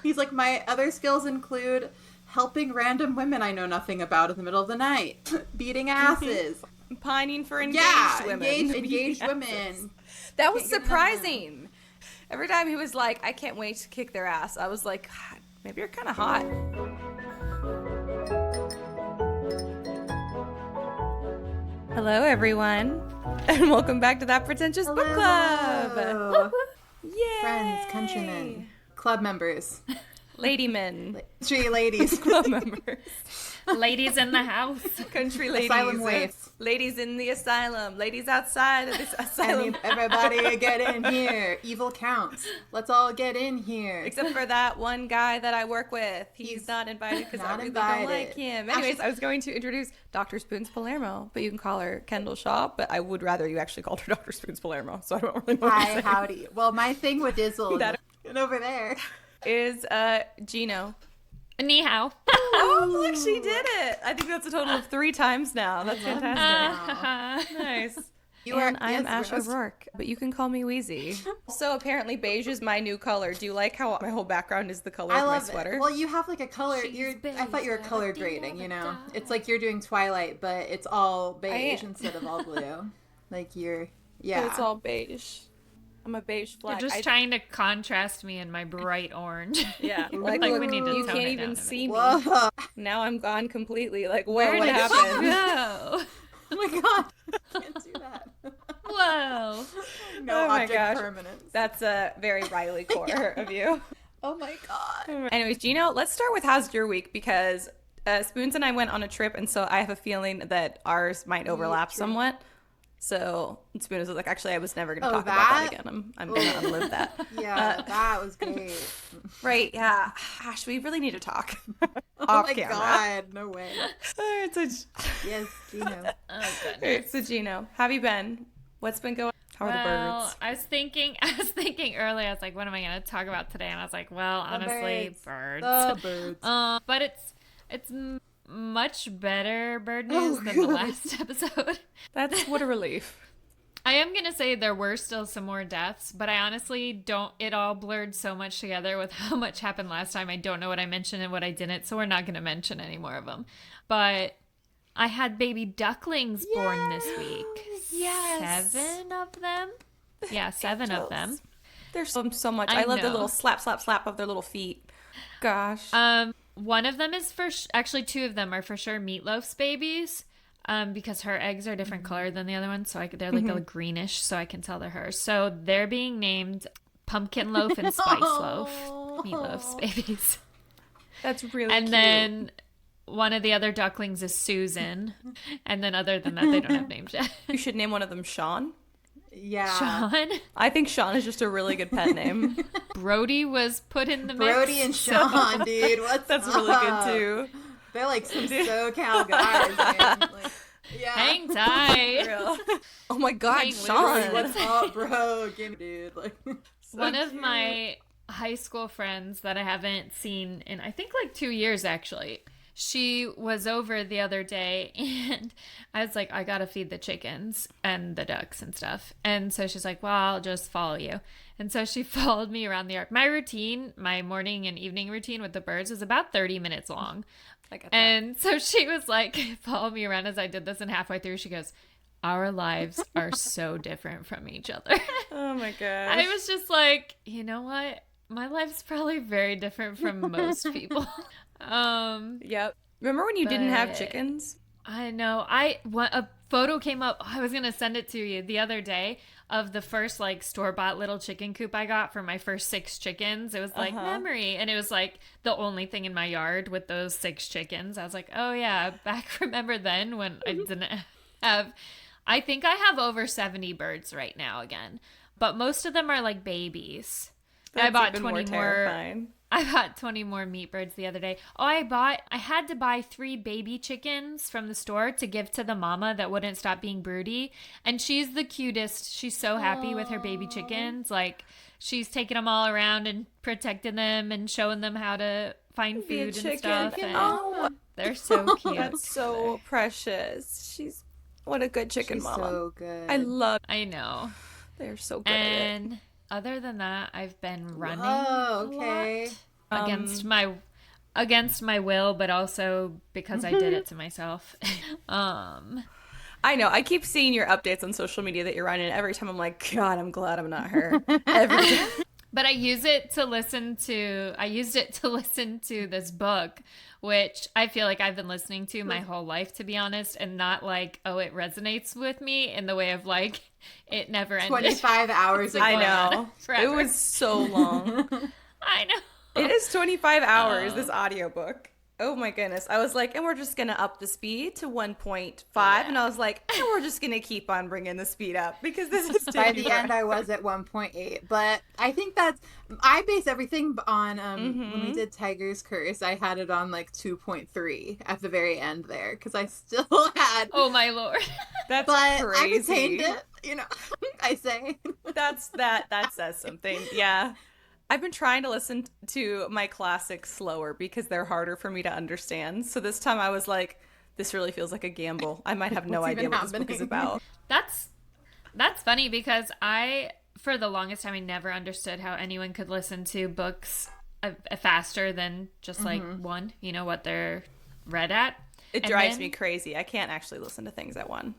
He's like, my other skills include helping random women I know nothing about in the middle of the night, beating asses. Pining for engaged women. Engaged women. That was surprising. Every time he was like, I can't wait to kick their ass, I was like, God, maybe you're kind of hot. Hello, everyone, and welcome back to That Pretentious Book Club. Yay! Friends, countrymen, club members. Ladymen. Tree ladies. Club members. Ladies in the house. Country ladies. Asylum waifs. Ladies in the asylum. Ladies outside of this asylum. Everybody get in here. Evil counts. Let's all get in here. Except for that one guy that I work with. He's not invited because I really don't like him. Anyways, I was going to introduce Dr. Spoons Palermo, but you can call her Kendall Shaw, but I would rather you actually called her Dr. Spoons Palermo, so I don't really know what to say. Hi, howdy. Well, my thing with Dizzle and over there is Gino. Ni hao. Oh, look, she did it. I think that's a total of 3 times now. That's fantastic. Nice. I am Ash O'Rourke, but you can call me Wheezy. So apparently beige is my new color. Do you like how my whole background is the color of my sweater? Well, you have like a color. I thought you were color grading, you know? It's like you're doing Twilight, but it's all beige instead of all blue. Like yeah. But it's all beige. I'm a beige flag. You're just trying to contrast me in my bright orange. Yeah. Like look, we need to you tone can't it even down see me. Whoa. Now I'm gone completely. Like, what Where did happened? you go? Oh my god. I can't do that. Whoa. No oh my object gosh. permanence. That's a very Riley core of you. Oh my god. Anyways, Gino, let's start with how's your week, because Spoons and I went on a trip, and so I have a feeling that ours might overlap somewhat. So Spoons was like, actually, I was never going to talk about that again. I'm going to unlive that. Yeah, that was great. Right, yeah. Gosh, we really need to talk. Oh my god, no way. All right, so Yes, Gino. Oh, goodness. right, so Gino, how have you been? What's been going on? How are the birds? I was thinking earlier, I was like, what am I going to talk about today? And I was like, well, honestly, birds. The birds. But it's much better bird news than the last episode. That's what a relief. I am going to say there were still some more deaths, but I honestly don't, it all blurred so much together with how much happened last time. I don't know what I mentioned and what I didn't, so we're not going to mention any more of them. But I had baby ducklings born this week. Yes. 7 of them? Yeah, 7 of them. There's so much. I love the little slap, slap, slap of their little feet. Gosh. One of them is actually 2 of them are for sure Meatloaf's babies, because her eggs are different color than the other ones, so they're like a greenish, so I can tell they're hers. So they're being named Pumpkin Loaf and Spice Loaf, Meatloaf's babies. That's really and cute. then one of the other ducklings is Susan, and then other than that, they don't have names yet. You should name one of them Sean. Yeah. Sean? I think Sean is just a really good pet name. Brody was put in the mix. Brody and Sean, dude. That's really good too. They're like some SoCal guys, man. Like, yeah. Hang tight. Real. Oh my god, Hey, Sean. What's up, bro? Give me, dude. Like, One of my high school friends that I haven't seen in, I think, like 2 years, actually. She was over the other day, and I was like, I gotta feed the chickens and the ducks and stuff. And so she's like, well, I'll just follow you. And so she followed me around the yard. My routine, my morning and evening routine with the birds is about 30 minutes long. I get that. And so she was like, follow me around as I did this, and halfway through she goes, our lives are so different from each other. Oh my gosh. I was just like, you know what? My life's probably very different from most people. Yep. Remember when you didn't have chickens? I know. A photo came up. I was going to send it to you the other day of the first like store-bought little chicken coop I got for my first 6 chickens. It was like memory. And it was like the only thing in my yard with those 6 chickens. I was like, oh yeah, remember then when I didn't have, I think I have over 70 birds right now again, but most of them are like babies. I bought 20 more. I bought 20 more meat birds the other day. Oh, I had to buy 3 baby chickens from the store to give to the mama that wouldn't stop being broody. And she's the cutest. She's so happy with her baby chickens. Like, she's taking them all around and protecting them and showing them how to find food and stuff. And they're so cute. That's so precious. What a good chicken she's mama. so good. I know. They're so good. And other than that, I've been running. Oh, okay. against my will, but also because I did it to myself. I know. I keep seeing your updates on social media that you're running, and every time I'm like, God, I'm glad I'm not her. Every time. But I used it to listen to this book, which I feel like I've been listening to my whole life, to be honest, and not like, oh, it resonates with me in the way of like, it never ended. 25 hours ago. I know. It was so long. I know. It is 25 hours, this audiobook. Oh my goodness. I was like, and we're just going to up the speed to 1.5. Yeah. And I was like, and we're just going to keep on bringing the speed up because this is by the end, I was at 1.8. But I think I base everything on, when we did Tiger's Curse, I had it on like 2.3 at the very end there because I still had. Oh my Lord. That's but crazy. I retained it, I say. That says something. Yeah. I've been trying to listen to my classics slower because they're harder for me to understand. So this time I was like, this really feels like a gamble. I might have no idea what this book is about. That's funny because for the longest time, I never understood how anyone could listen to books faster than just like one, what they're read at. It drives me crazy. I can't actually listen to things at one.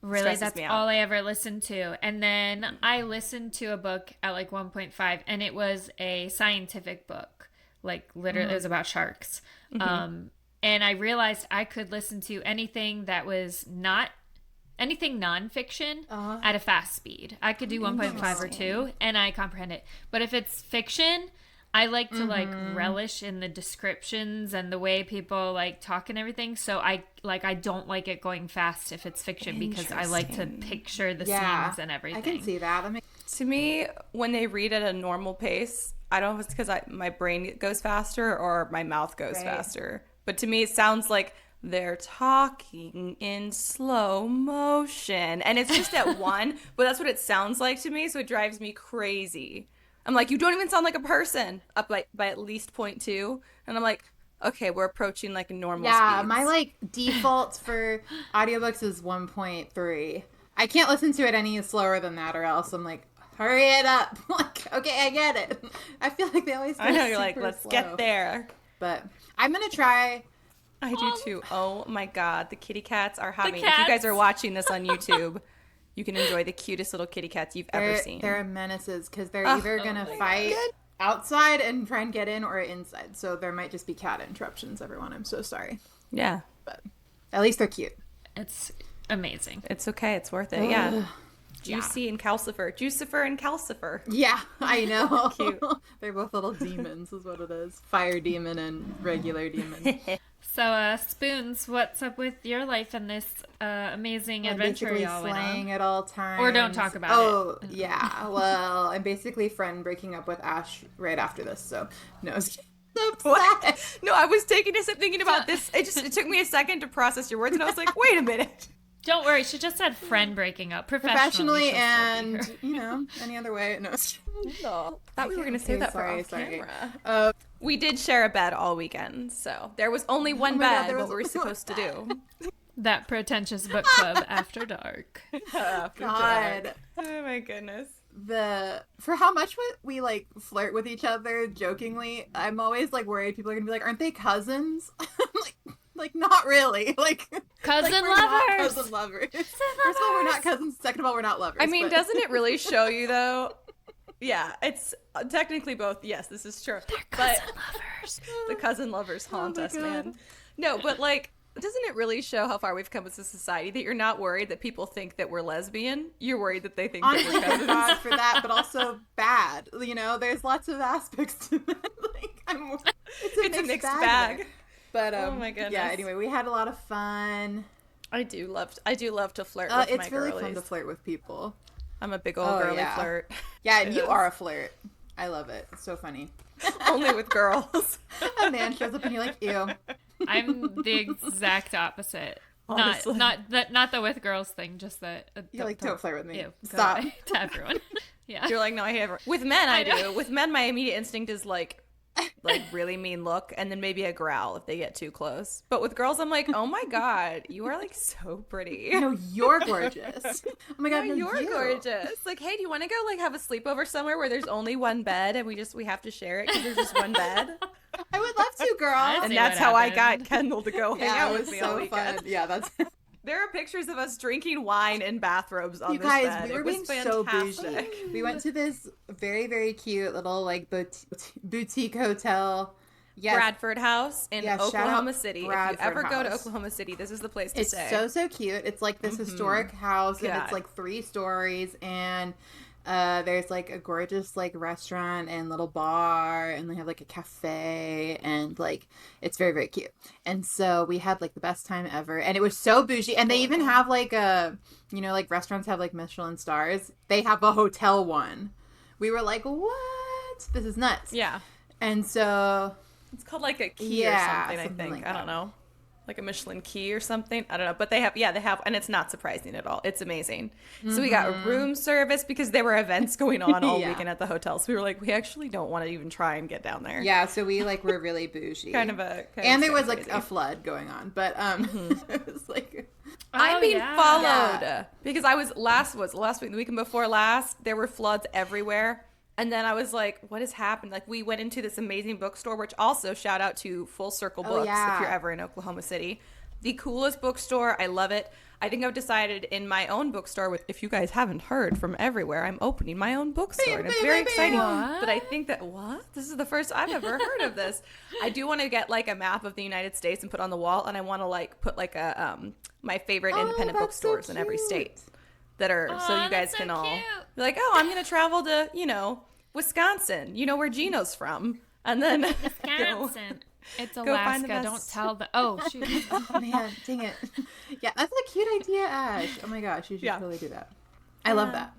Really, that's all I ever listened to. And then I listened to a book at like 1.5, and it was a scientific book. Like literally, it was about sharks. And I realized I could listen to anything that was not anything nonfiction at a fast speed. I could do 1.5 or 2, and I comprehend it. But if it's fiction, I like to like relish in the descriptions and the way people like talk and everything. So I don't like it going fast if it's fiction because I like to picture the scenes and everything. I can see that. To me, when they read at a normal pace, I don't know if it's because my brain goes faster or my mouth goes faster. But to me, it sounds like they're talking in slow motion. And it's just at one, but that's what it sounds like to me. So it drives me crazy. I'm like, you don't even sound like a person up by at least 0.2. And I'm like, okay, we're approaching like normal speeds. My like default for audiobooks is 1.3. I can't listen to it any slower than that or else I'm like, hurry it up. Like, okay, I get it. I feel like they always I know, you're like, let's slow. get there. But I'm going to try. I do too. Oh my God. The kitty cats are having, if you guys are watching this on YouTube, you can enjoy the cutest little kitty cats you've ever seen. They're menaces because they're either going to fight outside and try and get in or inside. So there might just be cat interruptions, everyone. I'm so sorry. Yeah. But at least they're cute. It's amazing. It's okay. It's worth it. Yeah. Juicy and Calcifer. Jucifer and Calcifer. Yeah, I know. Cute. They're both little demons is what it is. Fire demon and regular demon. So, Spoons, what's up with your life in this amazing adventure y'all went on? Slaying at all times. Or don't talk about it. Oh, yeah. Well, I'm basically friend breaking up with Ash right after this, so no. What? No, I was taking a sip thinking about this. It took me a second to process your words, and I was like, wait a minute. Don't worry, she just said friend breaking up. Professionally and, any other way. No. Thought we were going to say that for off camera. We did share a bed all weekend, so there was only one bed. What were we supposed to do? That Pretentious book club after dark. God. Oh my goodness. For how much we like flirt with each other jokingly, I'm always like worried people are gonna be like, aren't they cousins? like not really. Like cousin like, lovers. Cousin lovers. First of all, we're not cousins. Second of all, we're not lovers. I mean, doesn't it really show you though? Yeah, it's technically both. Yes, this is true. They're cousin lovers. The cousin lovers haunt us, man. No, but like, doesn't it really show how far we've come as a society that you're not worried that people think that we're lesbian? You're worried that they think that we're cousins. God for that, but also bad. There's lots of aspects to that. Like, it's a mixed bag. But oh my goodness. Yeah. Anyway, we had a lot of fun. I do love to flirt with my girlies. It's really fun to flirt with people. I'm a big old girly flirt. Yeah, and you are a flirt. I love it. It's so funny. Only with girls. A man shows up and you're like, ew. I'm the exact opposite. Honestly. Not the with girls thing, just that. You're like, don't flirt with me. Ew, stop. To everyone. Yeah. You're like, no, I never. With men, I do. With men, my immediate instinct is like, like really mean look, and then maybe a growl if they get too close. But with girls, I'm like, oh my God, you are like so pretty. No, you're gorgeous. Oh my God, no, you're gorgeous. Like, hey, do you want to go like have a sleepover somewhere where there's only one bed and we have to share it because there's just one bed? I would love to, girl. And that's how I got Kendall to go hang out with me all weekend. Fun. Yeah, that's. There are pictures of us drinking wine in bathrobes on you this guys, bed. We were being so bougie. We went to this very, very cute little like boutique hotel. Yes. Bradford House in Oklahoma City. Bradford if you ever go to House. Oklahoma City, this is the place to stay. It's so cute. It's like this historic house, and it's like 3 stories, and there's like a gorgeous like restaurant and little bar, and they have like a cafe, and like it's very, very cute. And so we had like the best time ever, and it was so bougie. And they even have like like restaurants have like Michelin stars. They have a hotel one. We were like, what? This is nuts. Yeah. And so it's called like a key or something, I think. Like I don't know. Like a Michelin key or something. I don't know. But they have, and it's not surprising at all. It's amazing. Mm-hmm. So we got room service because there were events going on all weekend at the hotel. So we were like, we actually don't want to even try and get down there. Yeah, so we like were really bougie. There was like a flood going on. But it was like I'm being followed because I was last week, the weekend before last, there were floods everywhere. And then I was like, what has happened? Like, we went into this amazing bookstore, which also shout out to Full Circle Books if you're ever in Oklahoma City. The coolest bookstore. I love it. I think I've decided in my own bookstore, if you guys haven't heard from everywhere, I'm opening my own bookstore. And it's very exciting. What? But I think that, this is the first I've ever heard of this. I do want to get like a map of the United States and put on the wall. And I want to like put like a my favorite independent bookstores in every state. That are so you guys can all be like, oh, I'm gonna travel to Wisconsin, where Gino's from, and then Wisconsin. It's Alaska. Don't tell the. Oh shoot! Oh man, dang it! Yeah, that's a cute idea, Ash. Oh my gosh, you should totally do that. I love that.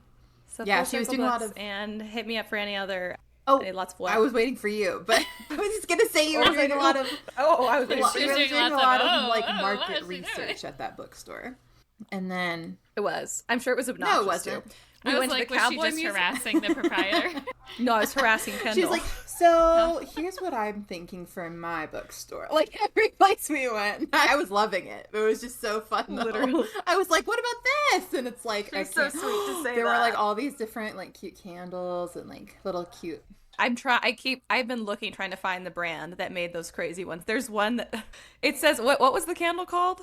So she was doing a lot of and hit me up for any other. Oh, lots of I was waiting for you, but I was just gonna say you were doing a lot of. I was doing a lot of like market research at that bookstore. And then it was. I'm sure it was obnoxious. No, it wasn't. Too. I was like, was she just harassing the proprietor? No, I was harassing Kendall. She's like, so here's what I'm thinking for my bookstore. Like every place we went, I was loving it. It was just so fun. Literally, I was like, what about this? And it's like, it's so sweet to say. There were like all these different like cute candles and like little cute. I've been looking, trying to find the brand that made those crazy ones. There's one that it says what was the candle called?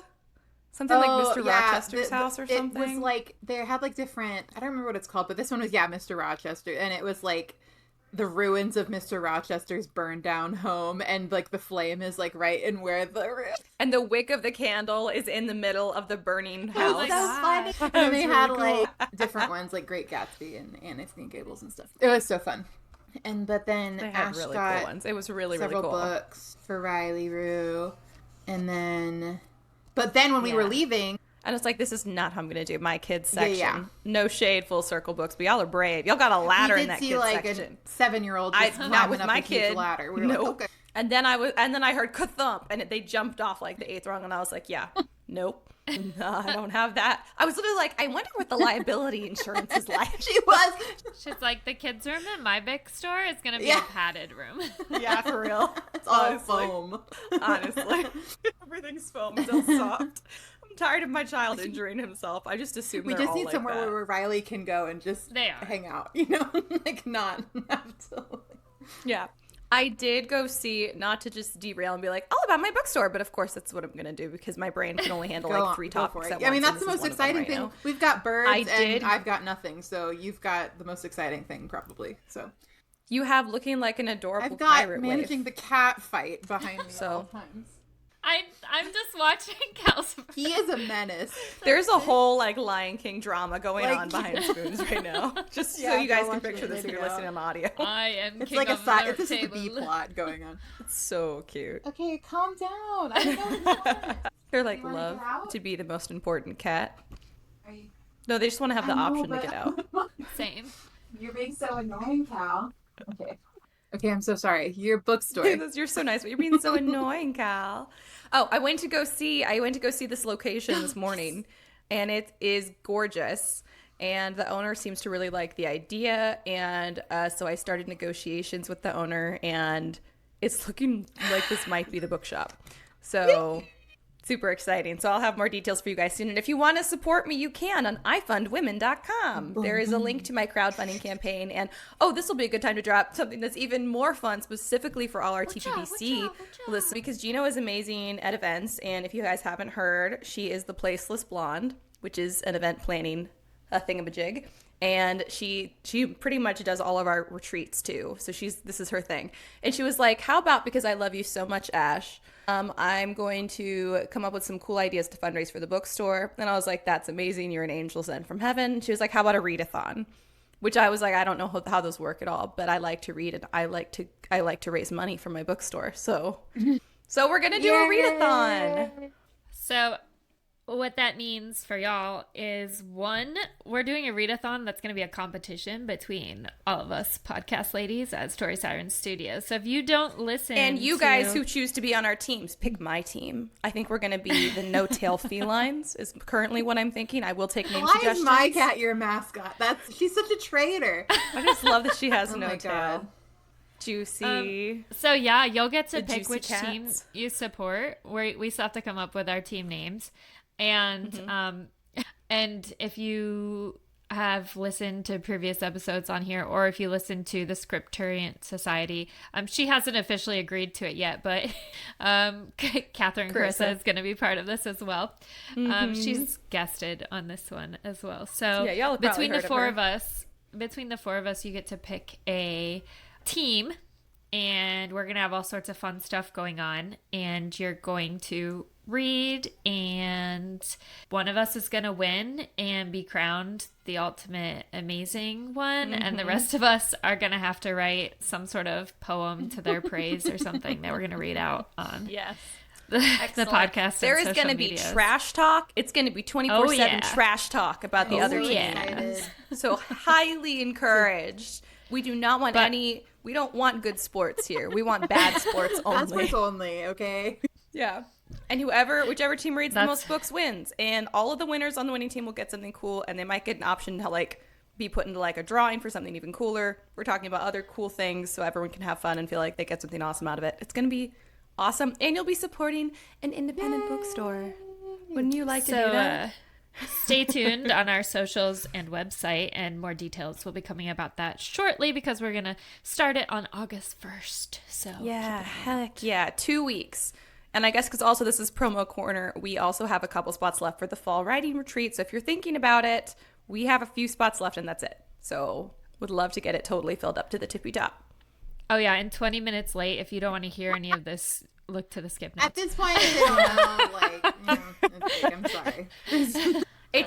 Something like Mr. Rochester's house or something? It was like, they had like different, I don't remember what it's called, but this one was, Mr. Rochester. And it was like the ruins of Mr. Rochester's burned down home. And like the flame is like right in where and the wick of the candle is in the middle of the burning house. Oh, that was funny. And they had like different ones like Great Gatsby and Anne Gables and stuff. It was so fun. But then they had Ash really got cool ones. It was really, several really cool. books for Riley Rue. And then... But then when we were leaving... And it's like, this is not how I'm going to do my kids section. Yeah. No shade, Full Circle Books, but y'all are brave. Y'all got a ladder in that kids section. A 7-year-old just not with my kid. Ladder. We were like, okay. And then I heard ka-thump, and they jumped off like the 8th rung, and I was like, yeah, nope. No, I don't have that. I was literally like, I wonder what the liability insurance is like. She's like, the kids' room in my bookstore is going to be a padded room. Yeah, for real. It's all foam. Honestly. Everything's foam. It's all soft. I'm tired of my child injuring himself. I just assume we just need somewhere where Riley can go and just hang out, like not have to. Yeah. I did go see, not to just derail and be like, all about my bookstore, but of course that's what I'm going to do because my brain can only handle like 3 topics at once. I mean, that's the most exciting thing. Now. We've got birds and I've got nothing, so you've got the most exciting thing probably. So you have looking like an adorable I've got pirate managing wave. the cat fight behind me at all times. I'm just watching Cal's. He is a menace. There's a whole like Lion King drama going on behind spoons right now. Just so you guys can picture this if you're listening on audio. I am. It's king like of this is the B plot going on. It's so cute. Okay, calm down. I don't know. They're like love to be the most important cat. No, they just want to have the option to get out. Same. You're being so annoying, Cal. Okay, I'm so sorry. Your bookstore. You're so nice, but you're being so annoying, Cal. Oh, I went to go see this location this morning, and it is gorgeous. And the owner seems to really like the idea, and so I started negotiations with the owner, and it's looking like this might be the bookshop. So super exciting. So I'll have more details for you guys soon. And if you want to support me, you can on ifundwomen.com. There is a link to my crowdfunding campaign. And this will be a good time to drop something that's even more fun specifically for all our TPBC listeners, because Gino is amazing at events. And if you guys haven't heard, she is the Placeless Blonde, which is an event planning thingamajig. And she pretty much does all of our retreats too. So this is her thing. And she was like, how about, because I love you so much, Ash, I'm going to come up with some cool ideas to fundraise for the bookstore. And I was like, that's amazing. You're an angel sent from heaven. She was like, how about a readathon? Which I was like, I don't know how those work at all, but I like to read and I like to raise money for my bookstore. So we're going to do a readathon. So what that means for y'all is, one, we're doing a readathon that's going to be a competition between all of us podcast ladies at Story Sirens Studios. So if you don't listen, and you guys who choose to be on our teams, pick my team. I think we're going to be the No-Tail Felines is currently what I'm thinking. I will take name suggestions. Why is my cat your mascot? She's such a traitor. I just love that she has no tail. God. Juicy. So yeah, you'll get to pick which cats. team you support. We still have to come up with our team names. And and if you have listened to previous episodes on here, or if you listen to the Scripturian Society, she hasn't officially agreed to it yet, but Catherine Carissa is going to be part of this as well. She's guested on this one as well. So yeah, y'all between the four of us, you get to pick a team, and we're going to have all sorts of fun stuff going on, and you're going to read, and one of us is going to win and be crowned the ultimate amazing one, and the rest of us are going to have to write some sort of poem to their praise or something that we're going to read out on the podcast. There is going to be trash talk. It's going to be 24/7 trash talk about the other team. So highly encouraged. We do not want we don't want good sports here. We want bad sports only. Bad sports only, okay? Yeah. And whichever team reads the most books wins. And all of the winners on the winning team will get something cool, and they might get an option to be put into a drawing for something even cooler. We're talking about other cool things so everyone can have fun and feel like they get something awesome out of it. It's going to be awesome. And you'll be supporting an independent bookstore. Wouldn't you like to do that? Stay tuned on our socials and website, and more details will be coming about that shortly, because we're going to start it on August 1st. So yeah, heck yeah, 2 weeks. And I guess because also this is promo corner, we also have a couple spots left for the fall writing retreat. So if you're thinking about it, we have a few spots left, and that's it. So would love to get it totally filled up to the tippy top. Oh yeah, and 20 minutes late, if you don't want to hear any of this, look to the skip notes. At this point, they don't know. I'm sorry.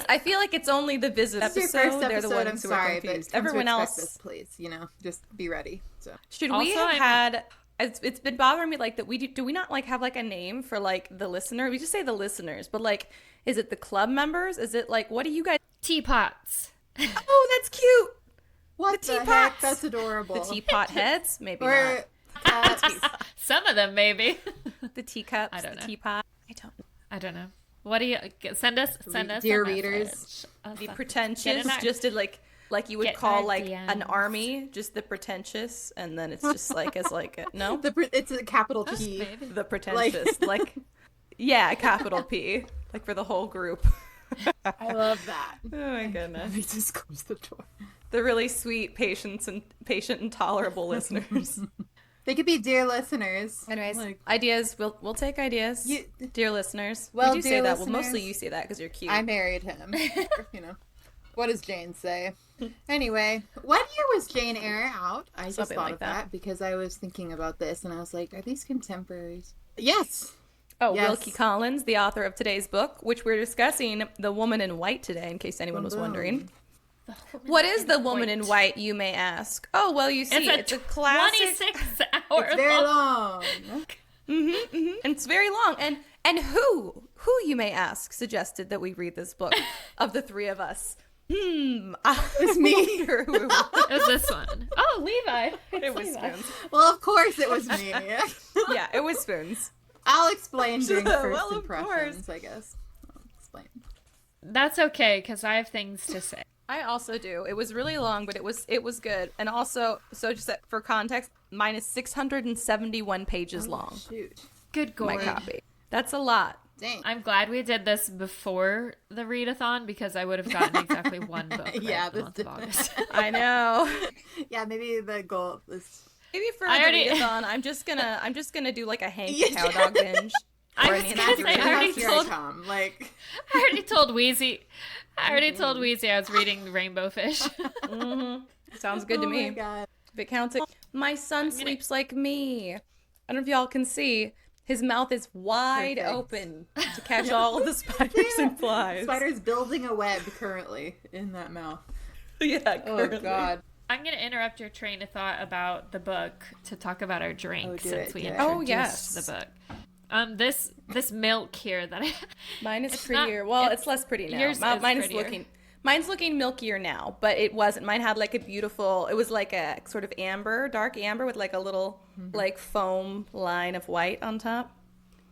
I feel like it's only the visit episode. It's your first episode. They're the ones I'm who sorry, are confused. but Everyone else, this, please, just be ready. So should we have had? It's been bothering me that do we not have a name for the listener? We just say the listeners, but is it the club members? Is it what do you guys? Teapots. Oh, that's cute. What the heck? That's adorable. The teapot heads, maybe or not. Some of them, maybe. The teacups. I don't know. The teapot. I don't know. What do you send us? Dear readers. The Pretentious just did you would call an army, just the Pretentious, and then it's just no. It's a capital P. The Pretentious, yeah, capital P, for the whole group. I love that. Oh my goodness. He just closed the door. The really sweet, patient and tolerable listeners. They could be dear listeners. Anyways, ideas. We'll take ideas. Dear listeners. Well, we do say that. Well, mostly you say that because you're cute. I married him. What does Jane say? Anyway, what year was Jane Eyre out? I just thought of that because I was thinking about this and I was like, are these contemporaries? Yes. Oh, yes. Wilkie Collins, the author of today's book, which we're discussing, The Woman in White today, in case anyone was wondering. What is The Woman in White, you may ask? Oh, well, you see, it's a classic. 26-hour It's very long. And it's very long. And who, you may ask, suggested that we read this book of the three of us? It's me. It was this one. Oh, Levi. It was Spoons. Well, of course it was me. Yeah, it was Spoons. I'll explain during first of impressions, course. I guess. I'll explain. That's okay, because I have things to say. I also do. It was really long, but it was good. And also, so just for context, mine is 671 pages long. Shoot. Good God. My copy. That's a lot. Dang. I'm glad we did this before the readathon because I would have gotten exactly one book in the month of August. I know. Yeah, maybe the goal is... Maybe for the readathon, I'm just gonna do like a Hank Cow Dog binge. I already told Wheezy I was reading Rainbow Fish. Mm-hmm. Sounds good to me. Oh my God. If it counts, my son sleeps like me. I don't know if y'all can see. His mouth is wide open to catch all the spiders and flies. Spider's building a web currently in that mouth. Yeah, currently. Oh, God. I'm going to interrupt your train of thought about the book to talk about our drink since we introduced the book. This milk here that mine is prettier. It's less pretty now. Mine's looking milkier now, but it wasn't. Mine had like it was like a sort of dark amber with like a little like foam line of white on top.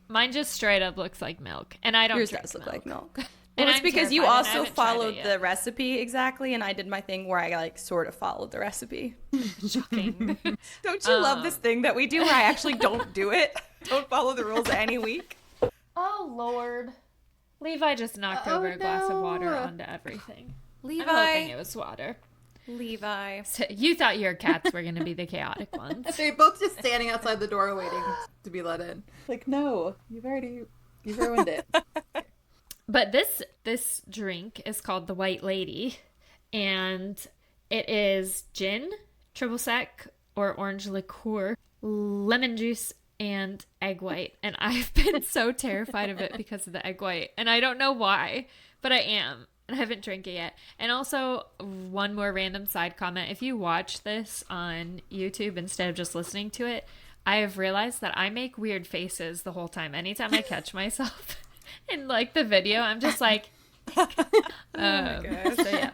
Mine just straight up looks like milk, and I don't Yours drink does look milk. like milk. Well, it's because you also followed the recipe exactly, and I did my thing where I like sort of followed the recipe. Shocking. Don't you love this thing that we do where I actually don't do it? Don't follow the rules any week. Oh, Lord. Levi just knocked over a glass of water onto everything. Levi. I'm hoping it was water. Levi. So you thought your cats were going to be the chaotic ones. They're both just standing outside the door waiting to be let in. Like, no, you've ruined it. But this drink is called the White Lady, and it is gin, triple sec, or orange liqueur, lemon juice, and egg white. And I've been so terrified of it because of the egg white. And I don't know why, but I am. And I haven't drank it yet. And also, one more random side comment. If you watch this on YouTube instead of just listening to it, I have realized that I make weird faces the whole time. Anytime I catch myself in, like, the video, I'm just like... Oh my gosh. So, yeah.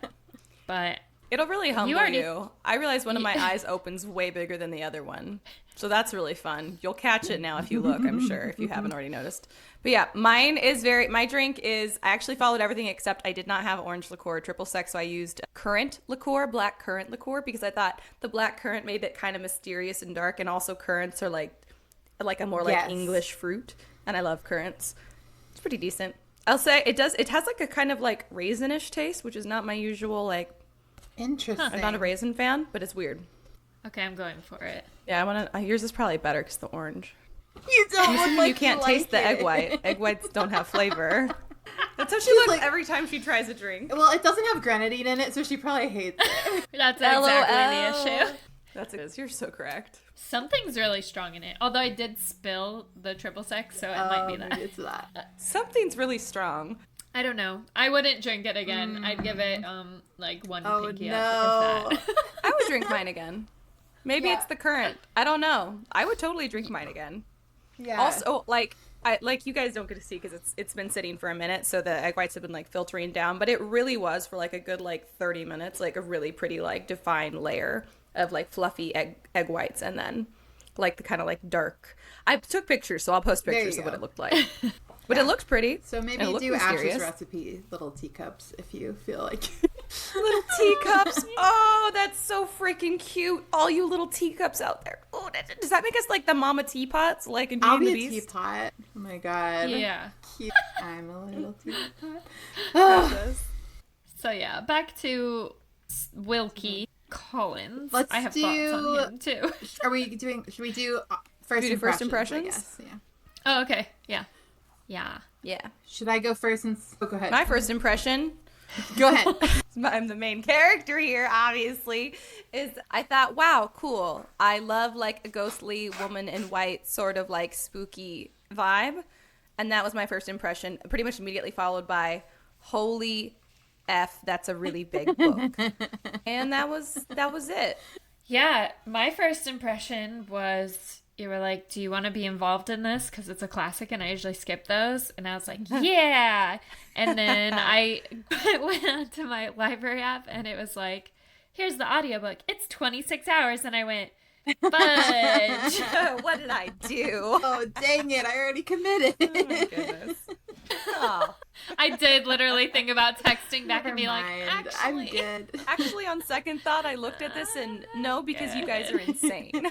But... It'll really humble you. I realize one of my eyes opens way bigger than the other one. So that's really fun. You'll catch it now if you look, I'm sure, if you haven't already noticed. But yeah, my drink is, I actually followed everything except I did not have orange liqueur or triple sec, so I used currant liqueur, black currant liqueur, because I thought the black currant made it kind of mysterious and dark, and also currants are like a more like English fruit, and I love currants. It's pretty decent. I'll say it has like a kind of like raisinish taste, which is not my usual like. Interesting. I'm not a raisin fan, but it's weird. Okay, I'm going for it. Yeah, yours is probably better because the orange. You don't look like you can't taste the egg white. Egg whites don't have flavor. That's how she She's looks like, every time she tries a drink. Well, it doesn't have grenadine in it, so she probably hates it. That's exactly the issue. You're so correct. Something's really strong in it. Although I did spill the triple sec, so it might be that. Maybe it's that. Something's really strong. I don't know. I wouldn't drink it again. I'd give it like one pinky no. up. If that. I would drink mine again. Maybe it's the currant. I don't know. I would totally drink mine again. Yeah. Also, like you guys don't get to see because it's been sitting for a minute, so the egg whites have been like filtering down. But it really was for like a good like 30 minutes, like a really pretty like defined layer of like fluffy egg whites, and then like the kind of like dark. I took pictures, so I'll post pictures of what it looked like. But it looks pretty. So maybe do Ash's recipe, little teacups, if you feel like. Little teacups. Oh, that's so freaking cute. All you little teacups out there. Oh, does that make us like the mama teapots? Like in Beauty and the Beast? I'll be a teapot. Oh my god. Yeah. Cute. I'm a little teapot. So yeah, back to Wilkie Collins. Let's I have thoughts on him too. Should we do first impressions? I guess. Yeah. Oh, okay. Yeah. Should I go first? Go ahead. My first impression. Go ahead. I'm the main character here, obviously. Is I thought, wow, cool. I love like a ghostly woman in white, sort of like spooky vibe, and that was my first impression. Pretty much immediately followed by, holy F, that's a really big book, and that was it. Yeah, my first impression was. You were like, do you want to be involved in this? Because it's a classic and I usually skip those. And I was like, yeah. And then I went onto my library app and it was like, here's the audiobook. It's 26 hours. And I went, fudge. What did I do? Oh, dang it. I already committed. Oh, my goodness. Oh. I did literally think about texting back and be like, I'm actually. good. Actually, on second thought, I looked at this and no, because you guys are insane.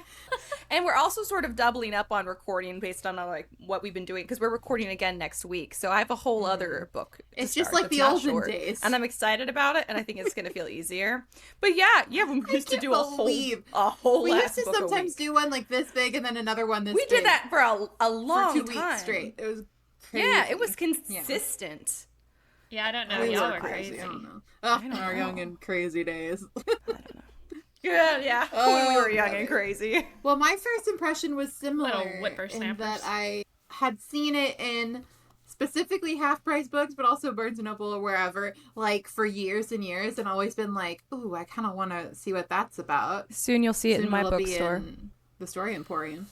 And we're also sort of doubling up on recording based on like what we've been doing, because we're recording again next week. So I have a whole other book. It's just like the olden days. And I'm excited about it, and I think it's going to feel easier. But yeah, when we used to do a whole we used to sometimes do one like this big and then another one this big. We did that for a long for 2 time. weeks straight. It was crazy. Yeah, it was consistent. Yeah, I don't know. Y'all were crazy. I don't know. Our young and crazy days. I don't know. Yeah. When we were young and crazy. Well, my first impression was similar Little whippersnappers. in that I had seen it in specifically half-price books, but also Barnes & Noble or wherever, like for years and years, and always been like, ooh, I kind of want to see what that's about. Soon you'll see it in my bookstore. The Story Emporium.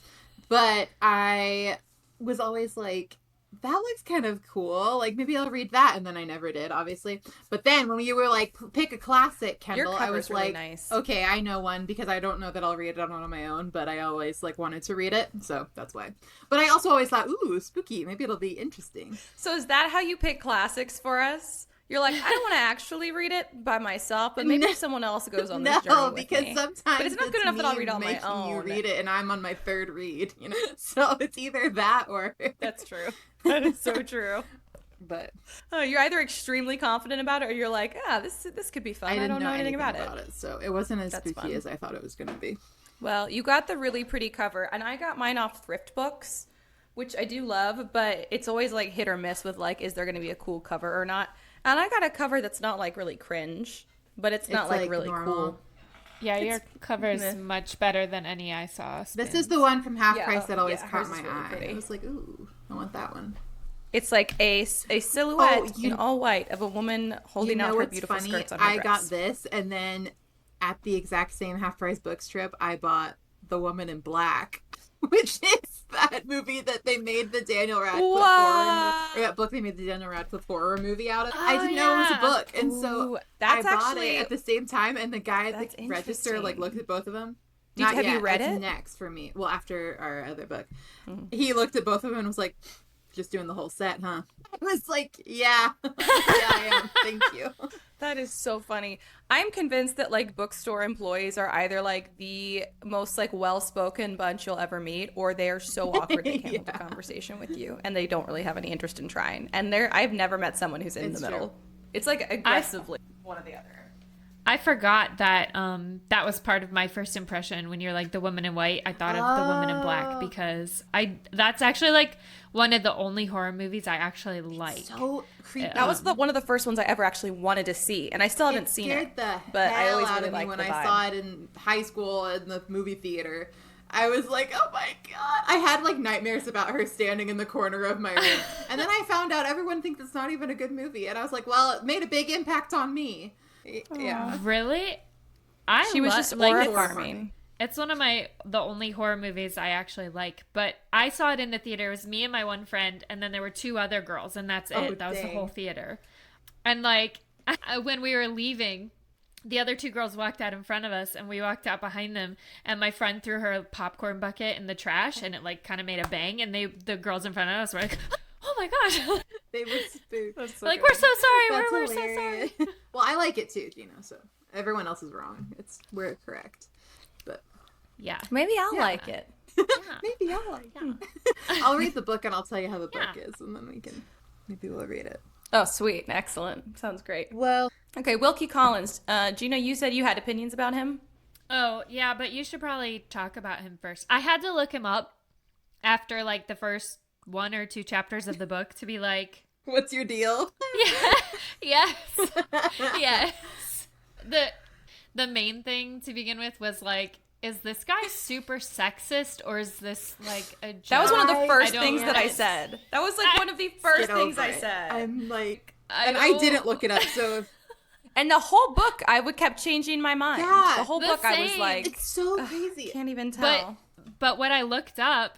But I was always like, that looks kind of cool. Like, maybe I'll read that. And then I never did, obviously. But then when you were like, pick a classic, Kendall, I was really like, nice. Okay, I know one, because I don't know that I'll read it on my own, but I always like wanted to read it. So that's why. But I also always thought, ooh, spooky. Maybe it'll be interesting. So is that how you pick classics for us? You're like, I don't want to actually read it by myself, but maybe someone else goes on this journey with because me. sometimes But it's not good enough that I'll read on my own. You read it, and I'm on my third read, So it's either that or that's true. That is so true. But you're either extremely confident about it, or you're like, this could be fun. I don't know anything about it. So it wasn't as spooky as I thought it was going to be. Well, you got the really pretty cover, and I got mine off Thrift Books, which I do love, but it's always like hit or miss with like, is there going to be a cool cover or not? And I got a cover that's not like really cringe, but it's not like really normal. Cool. Yeah, your cover is much better than any I saw. This is the one from Half Price that always caught my eye. Pretty. I was like, ooh, I want that one. It's like a silhouette in all white of a woman holding out her beautiful skirts on her dress. I got this, and then at the exact same Half Price books trip, I bought The Woman in Black, which is that movie that they made the Daniel Radcliffe horror, or that book they made the Daniel Radcliffe horror movie out of. I didn't know it was a book, and so I bought it at the same time. And the guy at the register like looked at both of them. Have you read it? Next for me. Well, after our other book, he looked at both of them and was like, "Just doing the whole set, huh?" I was like, "Yeah, yeah, I am. Thank you." That is so funny. I'm convinced that like bookstore employees are either like the most like well-spoken bunch you'll ever meet, or they are so awkward they can't hold a conversation with you, and they don't really have any interest in trying. And I've never met someone who's in the middle. True. It's like aggressively one or the other. I forgot that that was part of my first impression when you're like the woman in white. I thought of the woman in black because that's actually like one of the only horror movies I actually like. So creepy. That was one of the first ones I ever actually wanted to see, and I still haven't seen it. But I always really liked when the vibe. I saw it in high school in the movie theater. I was like, oh my god. I had like nightmares about her standing in the corner of my room. And then I found out everyone thinks it's not even a good movie. And I was like, well, it made a big impact on me. Yeah. Really? She was just aura farming. It's one of the only horror movies I actually like. But I saw it in the theater. It was me and my one friend, and then there were 2 other girls, and that's it. That was the whole theater. And like when we were leaving, the other 2 girls walked out in front of us, and we walked out behind them, and my friend threw her popcorn bucket in the trash, and it like kind of made a bang, and the girls in front of us were like, oh my gosh. They were spooked. So like, we're so sorry. We're so sorry. Well, I like it too, Gina, so everyone else is wrong. We're correct. But yeah. Maybe I'll like it. Yeah. Maybe I'll like it. I'll read the book and I'll tell you how the book is, and then maybe we'll read it. Oh, sweet. Excellent. Sounds great. Well, okay, Wilkie Collins. Gina, you said you had opinions about him? Oh, yeah, but you should probably talk about him first. I had to look him up after like the first 1 or 2 chapters of the book to be like, what's your deal? Yeah. Yes. The main thing to begin with was like, is this guy super sexist, or is this like a joke? That was one of the first things that I said. That was like one of the first things I said. I'm like, I didn't look it up, so and the whole book, I kept changing my mind. Yeah, the whole book, I was like, it's so crazy. Can't even tell. But what I looked up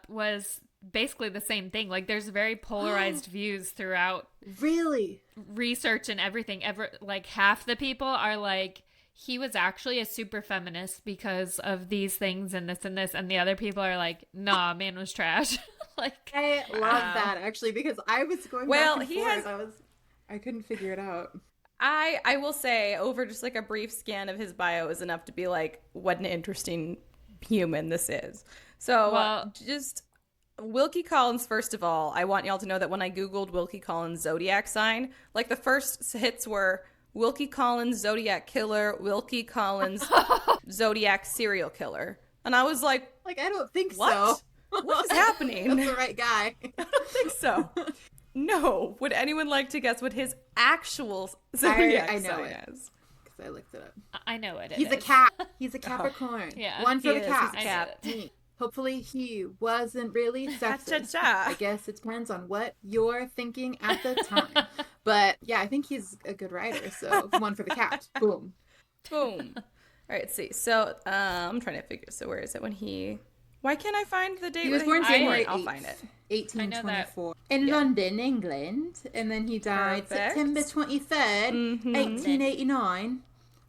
was basically the same thing. Like, there's very polarized views throughout. Really? Research and everything. Like, half the people are like, he was actually a super feminist because of these things and this and this, and the other people are like, nah, man was trash. Like, I love that actually, because I was going back and forth. I couldn't figure it out. I will say, over just like a brief scan of his bio is enough to be like, what an interesting human this is. So just Wilkie Collins, first of all, I want y'all to know that when I Googled Wilkie Collins zodiac sign, like the first hits were Wilkie Collins zodiac killer, Wilkie Collins zodiac serial killer. And I was like, I don't think what? so. What is happening? That's the right guy. I don't think so. No. Would anyone like to guess what his actual zodiac sign is? Because I looked it up. I know it. He's a cat. He's a Capricorn. Yeah. One for the cat. Cap. Hopefully he wasn't really sexist. I guess it depends on what you're thinking at the time. But yeah, I think he's a good writer. So one for the cat. Boom. Boom. All right, let's see. So I'm trying to figure. So where is it when he... Why can't I find the date? He was born January 8th, I'll find it. 1824 in London, England, and then he died September 23rd, 1889.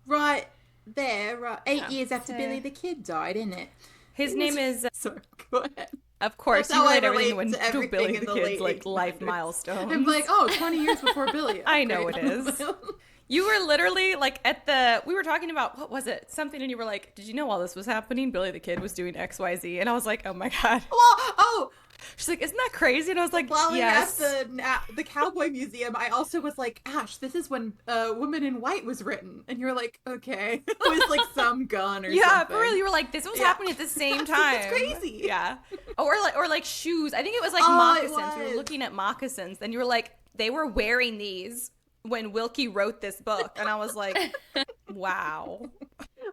Right there, 8 years after Billy the Kid died, isn't it? His name is... Sorry, go ahead. Of course, you relate everything to to Billy the Kid's like life milestones. I'm like, 20 years before Billy. I know it is. You were literally like we were talking about, what was it? Something, and you were like, did you know while this was happening, Billy the Kid was doing XYZ? And I was like, oh my God. Well, she's like, isn't that crazy? And I was like, while yes. At the Cowboy Museum, I also was like, Ash, this is when Woman in White was written. And you're like, okay. It was like some gun or something. Yeah, for real. You were like, this was happening at the same time. It's crazy. Yeah. Or like shoes. I think it was like moccasins. We were looking at moccasins. And you were like, they were wearing these when Wilkie wrote this book. And I was like, wow.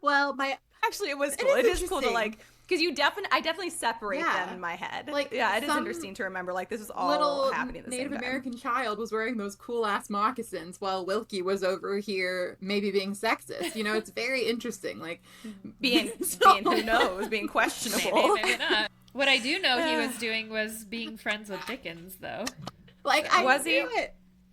Well, actually, it was cool. It is cool to like, because I definitely separate them in my head. Like, yeah, it is interesting to remember, like, this is all happening at the same time. Native American child was wearing those cool ass moccasins while Wilkie was over here maybe being sexist. You know, it's very interesting. Like, being who knows, being questionable. Maybe not. What I do know he was doing was being friends with Dickens, though. Like, was he?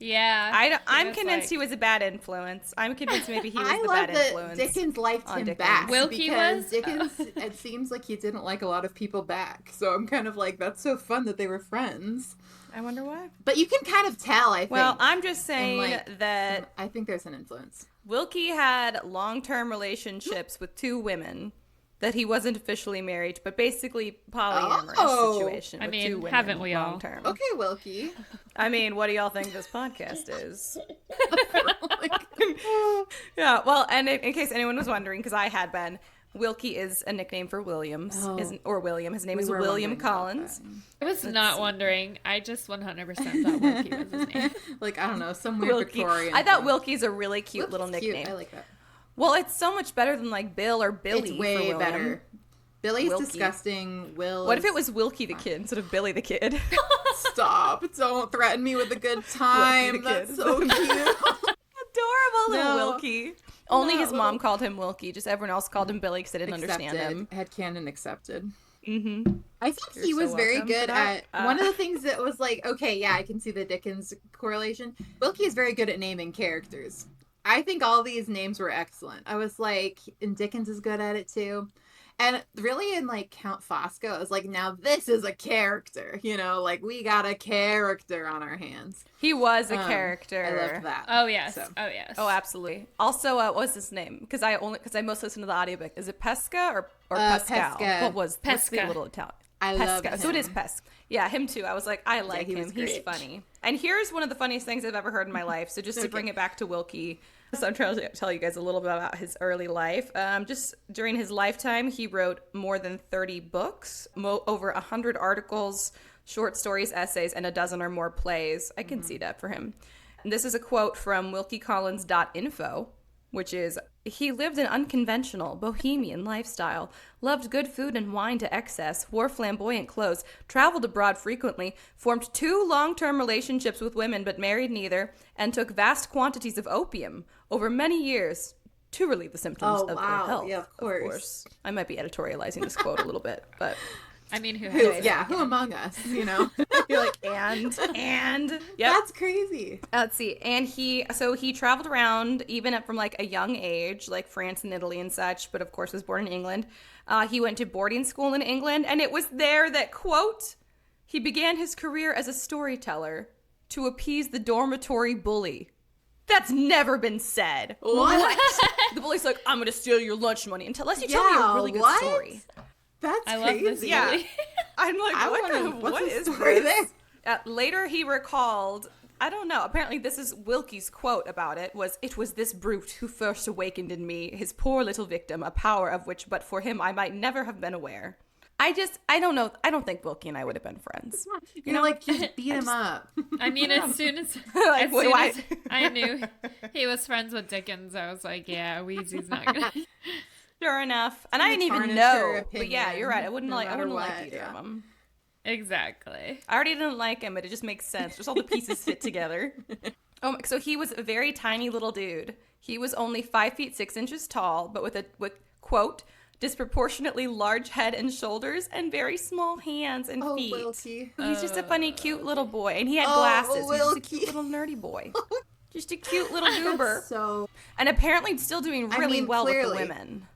Yeah. I'm convinced he was a bad influence. I'm convinced maybe he was the bad influence. Dickens liked him back. Wilkie was? Dickens, it seems like he didn't like a lot of people back. So I'm kind of like, that's so fun that they were friends. I wonder why. But you can kind of tell, I think. Well, I'm just saying that... I think there's an influence. Wilkie had long-term relationships with two women that he wasn't officially married to, but basically polyamorous situation with two women. Haven't we all? Long-term. Okay, Wilkie. I mean, what do y'all think this podcast is? Yeah, well, and in case anyone was wondering, because I had been, Wilkie is a nickname for Williams, William. His name is William Collins. I was not wondering. I just 100% thought Wilkie was his name. Like, I don't know, some weird Victorian. I thought Wilkie's a really cute little nickname. I like that. Well, it's so much better than like Bill or Billy. It's way for better. Billy's Wilkie. Disgusting. What if it was Wilkie the Kid instead of Billy the Kid? Stop. Don't threaten me with a good time. That's so cute. Adorable little Wilkie. Only his mom called him Wilkie. Just everyone else called him Billy because they didn't understand him. Headcanon accepted. Mm-hmm. I think he was very good at one of the things that was like, okay, yeah, I can see the Dickens correlation. Wilkie is very good at naming characters. I think all these names were excellent. I was like, and Dickens is good at it too. And really in like Count Fosco, I was like, now this is a character, you know, like we got a character on our hands. He was a character. I loved that. Oh, yes. So. Oh, yes. Oh, absolutely. Also, what was his name? Because I most listen to the audiobook. Is it Pesca or Pascal? Pesca. What's the little Italian? I love him. So it is Pesca. Yeah, him too. I was like, I like him. He's funny. And here's one of the funniest things I've ever heard in my life. So just to bring it back to Wilkie. So I'm trying to tell you guys a little bit about his early life. Just during his lifetime, he wrote more than 30 books, over 100 articles, short stories, essays, and a dozen or more plays. I can see that for him. And this is a quote from wilkiecollins.info, which is, he lived an unconventional, bohemian lifestyle, loved good food and wine to excess, wore flamboyant clothes, traveled abroad frequently, formed 2 long-term relationships with women but married neither, and took vast quantities of opium over many years to relieve the symptoms of ill health. Yeah, of course. I might be editorializing this quote a little bit, but I mean, who among us, you know? You're like, and yep. That's crazy. Let's see. And he traveled around even from like a young age, like France and Italy and such, but of course was born in England. He went to boarding school in England, and it was there that, quote, he began his career as a storyteller to appease the dormitory bully. That's never been said. What? The bully's like, I'm going to steal your lunch money unless you tell me a really good story. That's I crazy. love this bully. Yeah. I'm like, what is this? Later he recalled, I don't know, apparently this is Wilkie's quote about it, it was this brute who first awakened in me, his poor little victim, a power of which but for him I might never have been aware. I don't know. I don't think Wilkie and I would have been friends. You know, like, just beat him up. I mean, as soon as I knew he was friends with Dickens, I was like, yeah, Wheezy's not gonna. Sure enough. And I didn't even know. But yeah, you're right. I wouldn't like either of them. Exactly. I already didn't like him, but it just makes sense. Just all the pieces fit together. So he was a very tiny little dude. He was only 5 feet 6 inches tall, but with quote, disproportionately large head and shoulders and very small hands and feet. Wilkie. He's just a funny, cute little boy. And he had glasses. He's just a cute little nerdy boy. Just a cute little goober. And apparently still doing really well with the women.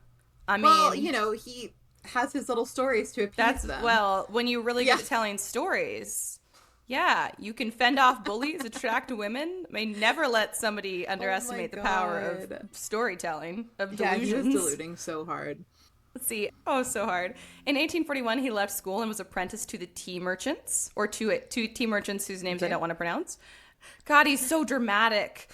I mean, well, you know, he has his little stories to appease them. Well, when you really get to telling stories, yeah, you can fend off bullies, attract women. I mean, never let somebody underestimate the power of storytelling, of delusions. Yeah, he was deluding so hard. Let's see. Oh, so hard. In 1841, he left school and was apprenticed to the tea merchants, or to tea merchants whose names I don't want to pronounce. God, he's so dramatic.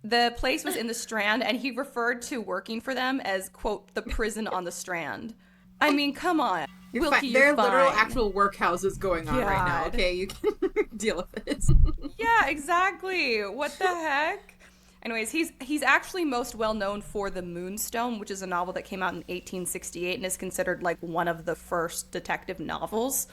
The place was in the Strand, and he referred to working for them as, quote, the prison on the Strand. I mean, come on. Wilkie, there are literal actual workhouses going on right now, okay? You can deal with it. Yeah, exactly. What the heck? Anyways, he's actually most well known for The Moonstone, which is a novel that came out in 1868 and is considered like one of the first detective novels.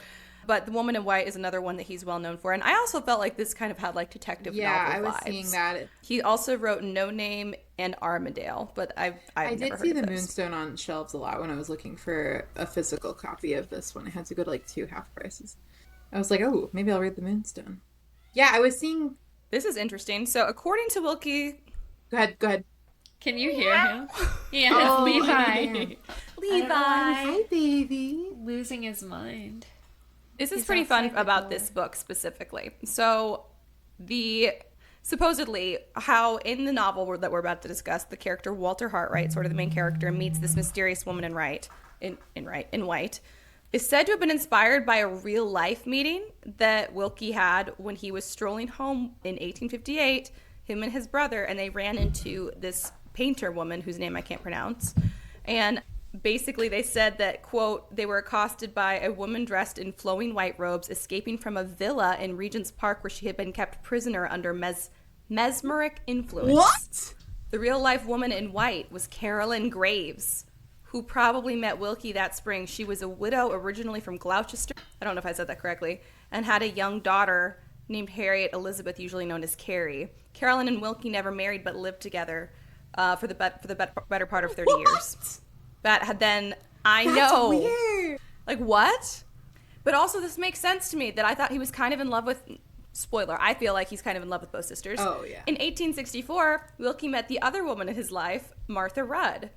But The Woman in White is another one that he's well known for. And I also felt like this kind of had like detective novel vibes. Yeah, I was seeing that. He also wrote No Name and Armadale, but I did see The Moonstone on shelves a lot when I was looking for a physical copy of this one. I had to go to like 2 half prices. I was like, oh, maybe I'll read The Moonstone. Yeah, I was seeing... This is interesting. So according to Wilkie... Go ahead. Can you hear him? Yeah, Levi. Levi. Hi, baby. Losing his mind. This is pretty fun about this book specifically. So supposedly how in the novel that we're about to discuss, the character Walter Hartwright, sort of the main character, meets this mysterious woman in white, is said to have been inspired by a real life meeting that Wilkie had when he was strolling home in 1858, him and his brother, and they ran into this painter woman whose name I can't pronounce. And basically, they said that, quote, they were accosted by a woman dressed in flowing white robes escaping from a villa in Regent's Park where she had been kept prisoner under mesmeric influence. What? The real-life woman in white was Carolyn Graves, who probably met Wilkie that spring. She was a widow originally from Gloucester. I don't know if I said that correctly. And had a young daughter named Harriet Elizabeth, usually known as Carrie. Carolyn and Wilkie never married but lived together for the better part of 30 years. That had then That's weird. Like, what? But also this makes sense to me that I thought he was kind of in love with, spoiler, I feel like he's kind of in love with both sisters. Oh, yeah. In 1864, Wilkie met the other woman in his life, Martha Rudd,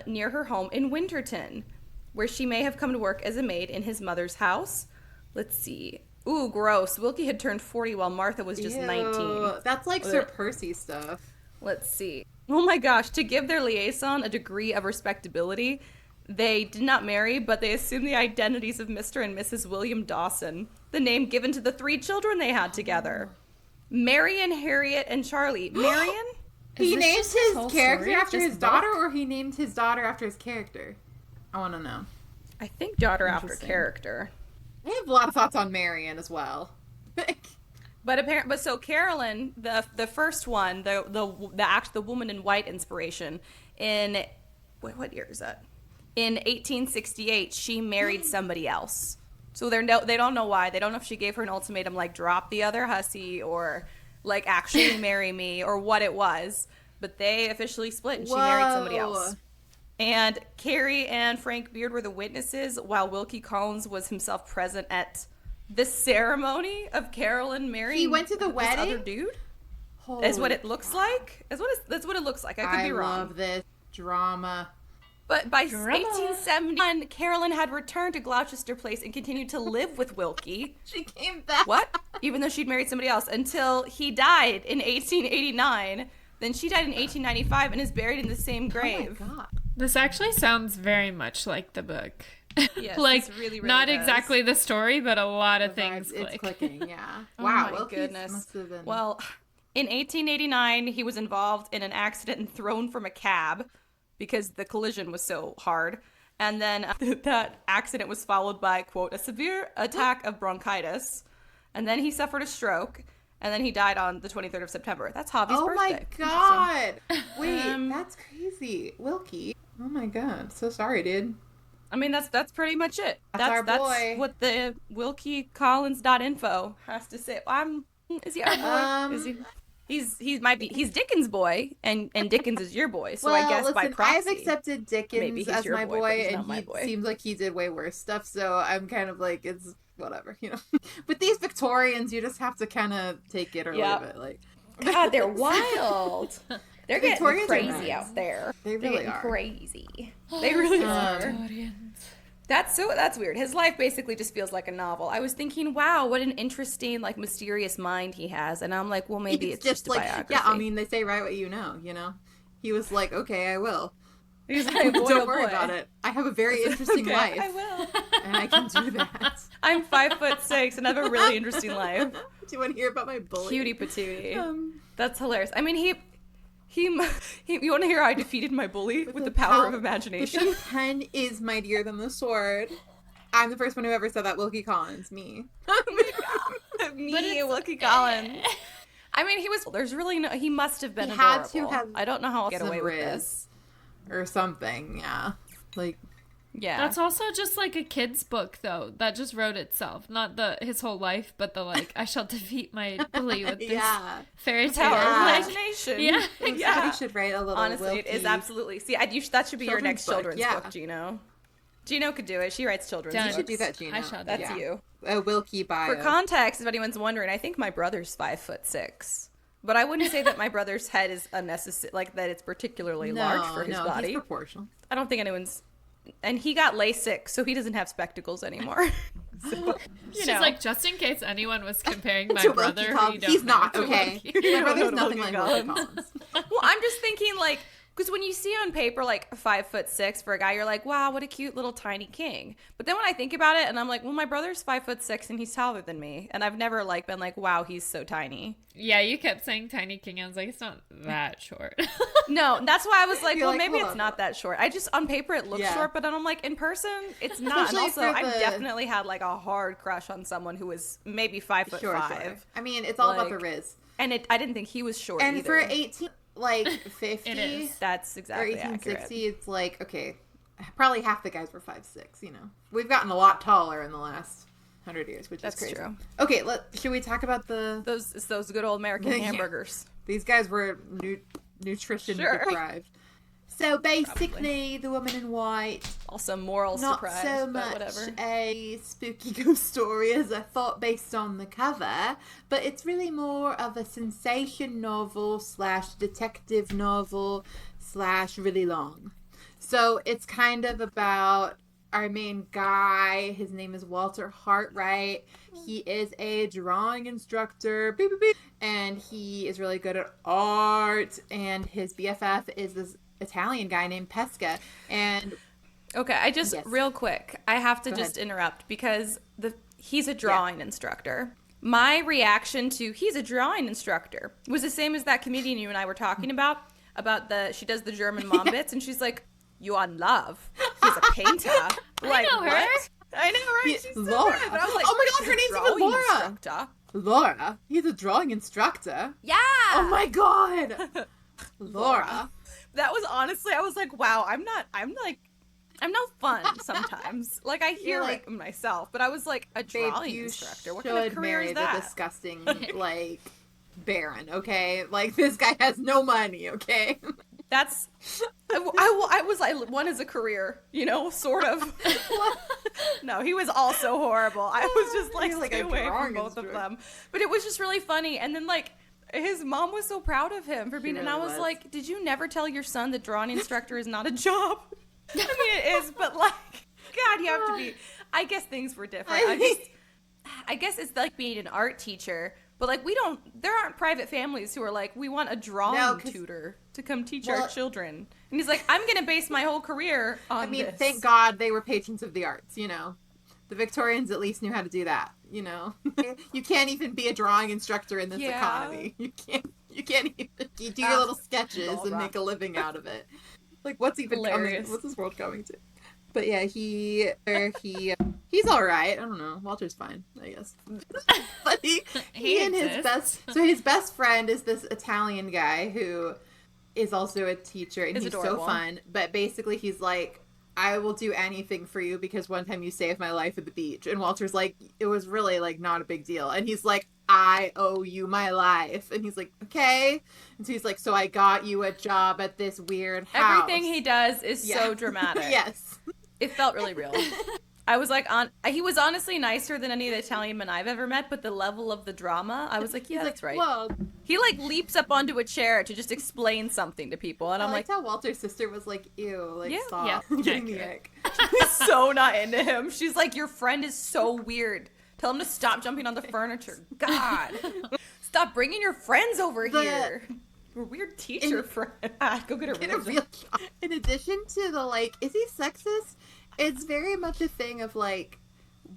near her home in Winterton, where she may have come to work as a maid in his mother's house. Let's see. Ooh, gross. Wilkie had turned 40 while Martha was just 19. That's like Sir Percy stuff. Let's see. Oh my gosh, to give their liaison a degree of respectability, they did not marry, but they assumed the identities of Mr. and Mrs. William Dawson, the name given to the 3 children they had together. Marion, Harriet, and Charlie. Marion? He named his character after his daughter, or he named his daughter after his character? I want to know. I think daughter after character. I have a lot of thoughts on Marion as well. But so Carolyn, the first one, the woman in white inspiration, in what year is that? In 1868, she married somebody else. So they don't know why. They don't know if she gave her an ultimatum like drop the other hussy or like actually marry me or what it was. But they officially split and she married somebody else. And Carrie and Frank Beard were the witnesses, while Wilkie Collins was himself present at the ceremony of Carolyn marrying. He went to the this wedding? other dude. Holy Is what it looks like. That's what it looks like. I could be wrong. I love this drama. But by 1871, Carolyn had returned to Gloucester Place and continued to live with Wilkie. She came back. What? Even though she'd married somebody else, until he died in 1889. Then she died in 1895 and is buried in the same grave. Oh my God. This actually sounds very much like the book. Yes, like, this really not does. exactly the story, but a lot of things It's click. clicking, yeah. Oh Wow, my Wilkie's goodness. must have been... Well, in 1889, he was involved in an accident and thrown from a cab because the collision was so hard. And then that accident was followed by, quote, a severe attack of bronchitis. And then he suffered a stroke. And then he died on the 23rd of September. That's Javi's Oh birthday. my God. Wait, that's crazy. Wilkie. Oh my God. So sorry, dude. I mean, that's pretty much it. That's our that's boy. what the WilkieCollins.info has to say. Is he our boy? Is he? He's Dickens' boy, and Dickens is your boy. So well, I guess listen, by proxy, I've accepted maybe Dickens he's as your my boy, but boy, he's and not my he boy. seems like he did way worse stuff. So I'm kind of like, it's whatever, you know. With these Victorians, you just have to kind of take it or leave it. Like, God, they're wild. They're getting Victorians are crazy nice. out there. They They're really getting are. crazy. They really are. Audience. That's weird. His life basically just feels like a novel. I was thinking, wow, what an interesting, like, mysterious mind he has. And I'm like, well, maybe it's just a like, biography. yeah, I mean, they say write what you know, you know? He was like, okay, I will. He's like, boy, Don't oh worry boy. about it. I have a very interesting Okay, life. I will. And I can do that. I'm 5'6" and I have a really interesting life. Do you want to hear about my bully? Cutie patootie. That's hilarious. I mean, he you want to hear how I defeated my bully with the power of imagination? The pen is mightier than the sword. I'm the first one who ever said that. Wilkie Collins, me. Me, Wilkie Collins. I mean, there's really no, he must have been He adorable. had to have I don't know how I'll get some away with riz this. or something, yeah. Like, Yeah. That's also just like a kid's book, though. That just wrote itself. Not his whole life, but the like, I shall defeat my bully with this yeah. fairy tale. power of Yeah. imagination. Yeah. Yeah. Somebody should write a little Honestly, Wilkie. it is absolutely. See, that should be your next Children's book, children's yeah. book, Gino. Gino could do it. She writes children's Done. You books. should do that, Gina. I shall do That's Yeah. you. A Wilkie bio. For context, if anyone's wondering, I think my brother's 5'6". But I wouldn't say that my brother's head is unnecessary, like that it's particularly large for his body. He's proportional. I don't think anyone's. And he got LASIK, so he doesn't have spectacles anymore. So, She's like, just in case anyone was comparing my To Wilkie brother, who Collins. you don't He's know, not, to okay? Wilkie. My brother's know nothing Wilkie like Wilkie Collins. Collins. well, I'm just thinking, like, because when you see on paper, like, 5'6" for a guy, you're like, wow, what a cute little tiny king. But then when I think about it, and I'm like, well, my brother's 5'6" and he's taller than me. And I've never, like, been like, wow, he's so tiny. Yeah, you kept saying tiny king. I was like, it's not that short. No, that's why I was like, You're well, like, maybe hold it's on. not that short. I just, on paper, it looks Yeah. short, but then I'm like, in person, it's not. And Especially also, for I've the- definitely had, like, a hard crush on someone who was maybe 5'5". Sure. I mean, it's all about the Like, Riz. And I didn't think he was short And either. for 50, It is. That's or exactly 1860, accurate. it's like, okay, probably half the guys were 5'6", you know. We've gotten a lot taller in the last 100 years, which That's is crazy. true. Okay, should we talk about Those good old American Yeah. hamburgers. these guys were nutrition Sure. deprived. So basically, the woman in white, Also moral not surprise, so but much whatever. a spooky ghost story as I thought based on the cover, but it's really more of a sensation novel / detective novel / really long. So it's kind of about our main guy. His name is Walter Hartwright. He is a drawing instructor, beep, beep, beep, and he is really good at art, and his BFF is this Italian guy named Pesca, and Okay, I just Yes. real quick, I have to Go just ahead. interrupt because he's a drawing instructor. My reaction to he's a drawing instructor was the same as that comedian you and I were talking about she does the German mom bits, and she's like, "You are in love. He's a painter." Like, know her. what? I know, right? Yeah, She's so Laura. good. But I was like, Oh my God, her "He's a name's even drawing Laura." instructor." Laura, he's a drawing instructor. Yeah. Oh my God, Laura. That was honestly, I was like, wow, I'm no fun sometimes. Like, I hear You're like, it myself, but I was like, a Babe, drawing you instructor. What should kind of career marry is the that? disgusting, like, Baron, okay? Like, this guy has no money, okay? That's I was like one as a career, sort of. No, he was also horrible. I was just like stay away from both of them. But it was just really funny. And then like his mom was so proud of him for being, and I was like, did you never tell your son that drawing instructor is not a job? I mean, it is, but like, God, you have to be. I guess things were different. I guess it's like being an art teacher. But, like, there aren't private families who are like, we want a drawing tutor to come teach our children. And he's like, I'm going to base my whole career on this. Thank God they were patrons of the arts, The Victorians at least knew how to do that, You can't even be a drawing instructor in this economy. You can't even, you do your little sketches and make a living out of it. Like, what's even coming? What's this world coming to? But yeah, he's all right. I don't know. Walter's fine, I guess. But he and his best friend is this Italian guy who is also a teacher, and he's adorable. So fun. But basically, he's like, I will do anything for you because one time you saved my life at the beach. And Walter's like, it was really like not a big deal. And he's like, I owe you my life. And he's like, okay. And so he's like, so I got you a job at this weird house. Everything he does is so dramatic. Yes. It felt really real. I was like, he was honestly nicer than any of the Italian men I've ever met, but the level of the drama, I was like, yeah, that's right. Whoa. He like leaps up onto a chair to just explain something to people, and I'm like, how Walter's sister was like, ew, like, stop. Getting the ick. She's so not into him. She's like, your friend is so weird. Tell him to stop jumping on the furniture. God. Stop bringing your friends over here. We're weird teacher friend. Go get a real job. In addition to the, like, is he sexist? It's very much a thing of, like,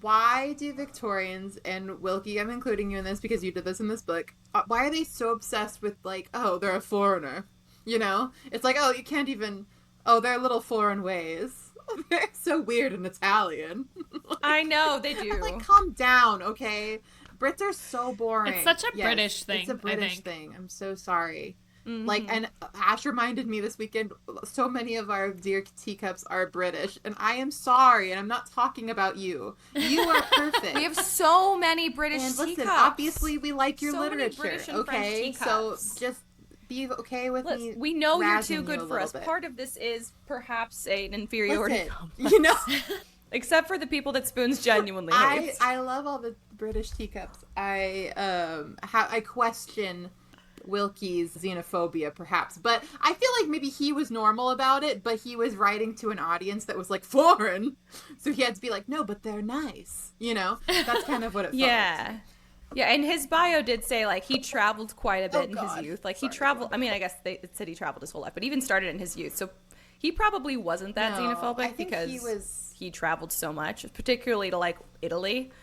why do Victorians, and Wilkie, I'm including you in this because you did this in this book, why are they so obsessed with, like, oh, they're a foreigner, It's like, oh, you can't even, oh, they're little foreign ways. They're so weird and Italian. Like, I know, they do. I'm like, calm down, okay? Brits are so boring. It's such a British thing, It's a British thing. I'm so sorry. Mm-hmm. Like, and Ash reminded me this weekend, so many of our dear teacups are British, and I am sorry, and I'm not talking about you. You are perfect. We have so many British and teacups. Listen, obviously we like your literature, okay? So just be okay with me. We know you're too good for us. Part of this is perhaps an inferiority complex. Except for the people that Spoons genuinely hates. I love all the British teacups. I question Wilkie's xenophobia, perhaps, but I feel like maybe he was normal about it, but he was writing to an audience that was like foreign, so he had to be like, no, but they're nice, that's kind of what it felt. Yeah, and his bio did say like he traveled quite a bit in his youth. Like he traveled, I mean, I guess it said he traveled his whole life, but even started in his youth, so he probably wasn't that xenophobic because he traveled so much, particularly to like Italy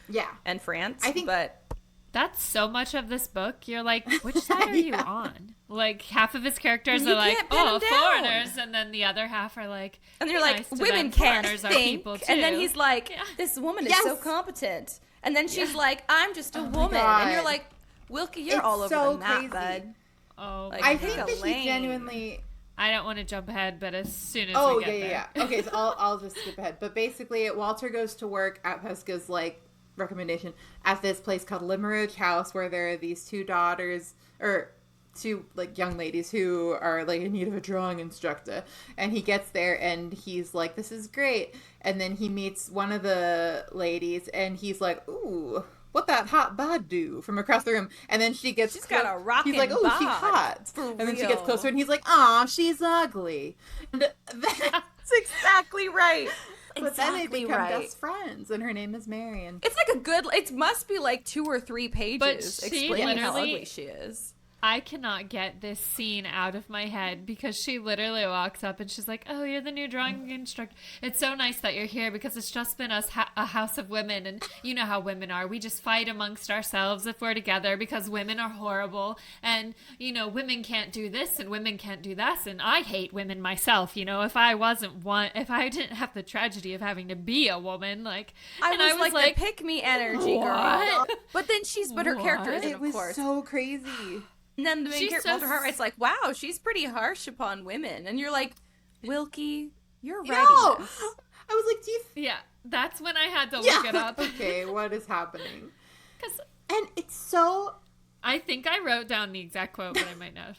and France. But that's so much of this book. You're like, which side are you on? Like, half of his characters are like, oh, foreigners, and then the other half are like, and they're like, women can't think. And then he's like, this woman is so competent. And then she's like, I'm just a woman. And you're like, Wilkie, you're all over the map, bud. Oh, like, I think that he genuinely... I don't want to jump ahead, but as soon as we get there. Yeah. Okay, so I'll just skip ahead. But basically, Walter goes to work at Pesca's, like, recommendation at this place called Limeridge House, where there are these two like young ladies who are like in need of a drawing instructor, and he gets there and he's like, this is great, and then he meets one of the ladies and he's like, ooh, what that hot bod do, from across the room, and then she's got a rockin' he's like, oh, she's hot, and then she gets closer and he's like, aw, she's ugly, and that's exactly right. But then they become best friends, and her name is Marion. It's like it must be like 2 or 3 pages explaining how ugly she is. I cannot get this scene out of my head because she literally walks up and she's like, oh, you're the new drawing instructor. It's so nice that you're here because it's just been us a house of women, and you know how women are. We just fight amongst ourselves if we're together because women are horrible, and, women can't do this and women can't do that, and I hate women myself, if I didn't have the tragedy of having to be a woman, like... I was like the pick-me energy girl. But then her character isn't, of course. It was so crazy. And then the main character, Walter Hartwright's like, wow, she's pretty harsh upon women. And you're like, Wilkie, you're ready. No! I was like, Yeah, that's when I had to look it up. Okay, what is happening? And it's so... I think I wrote down the exact quote, but I might not.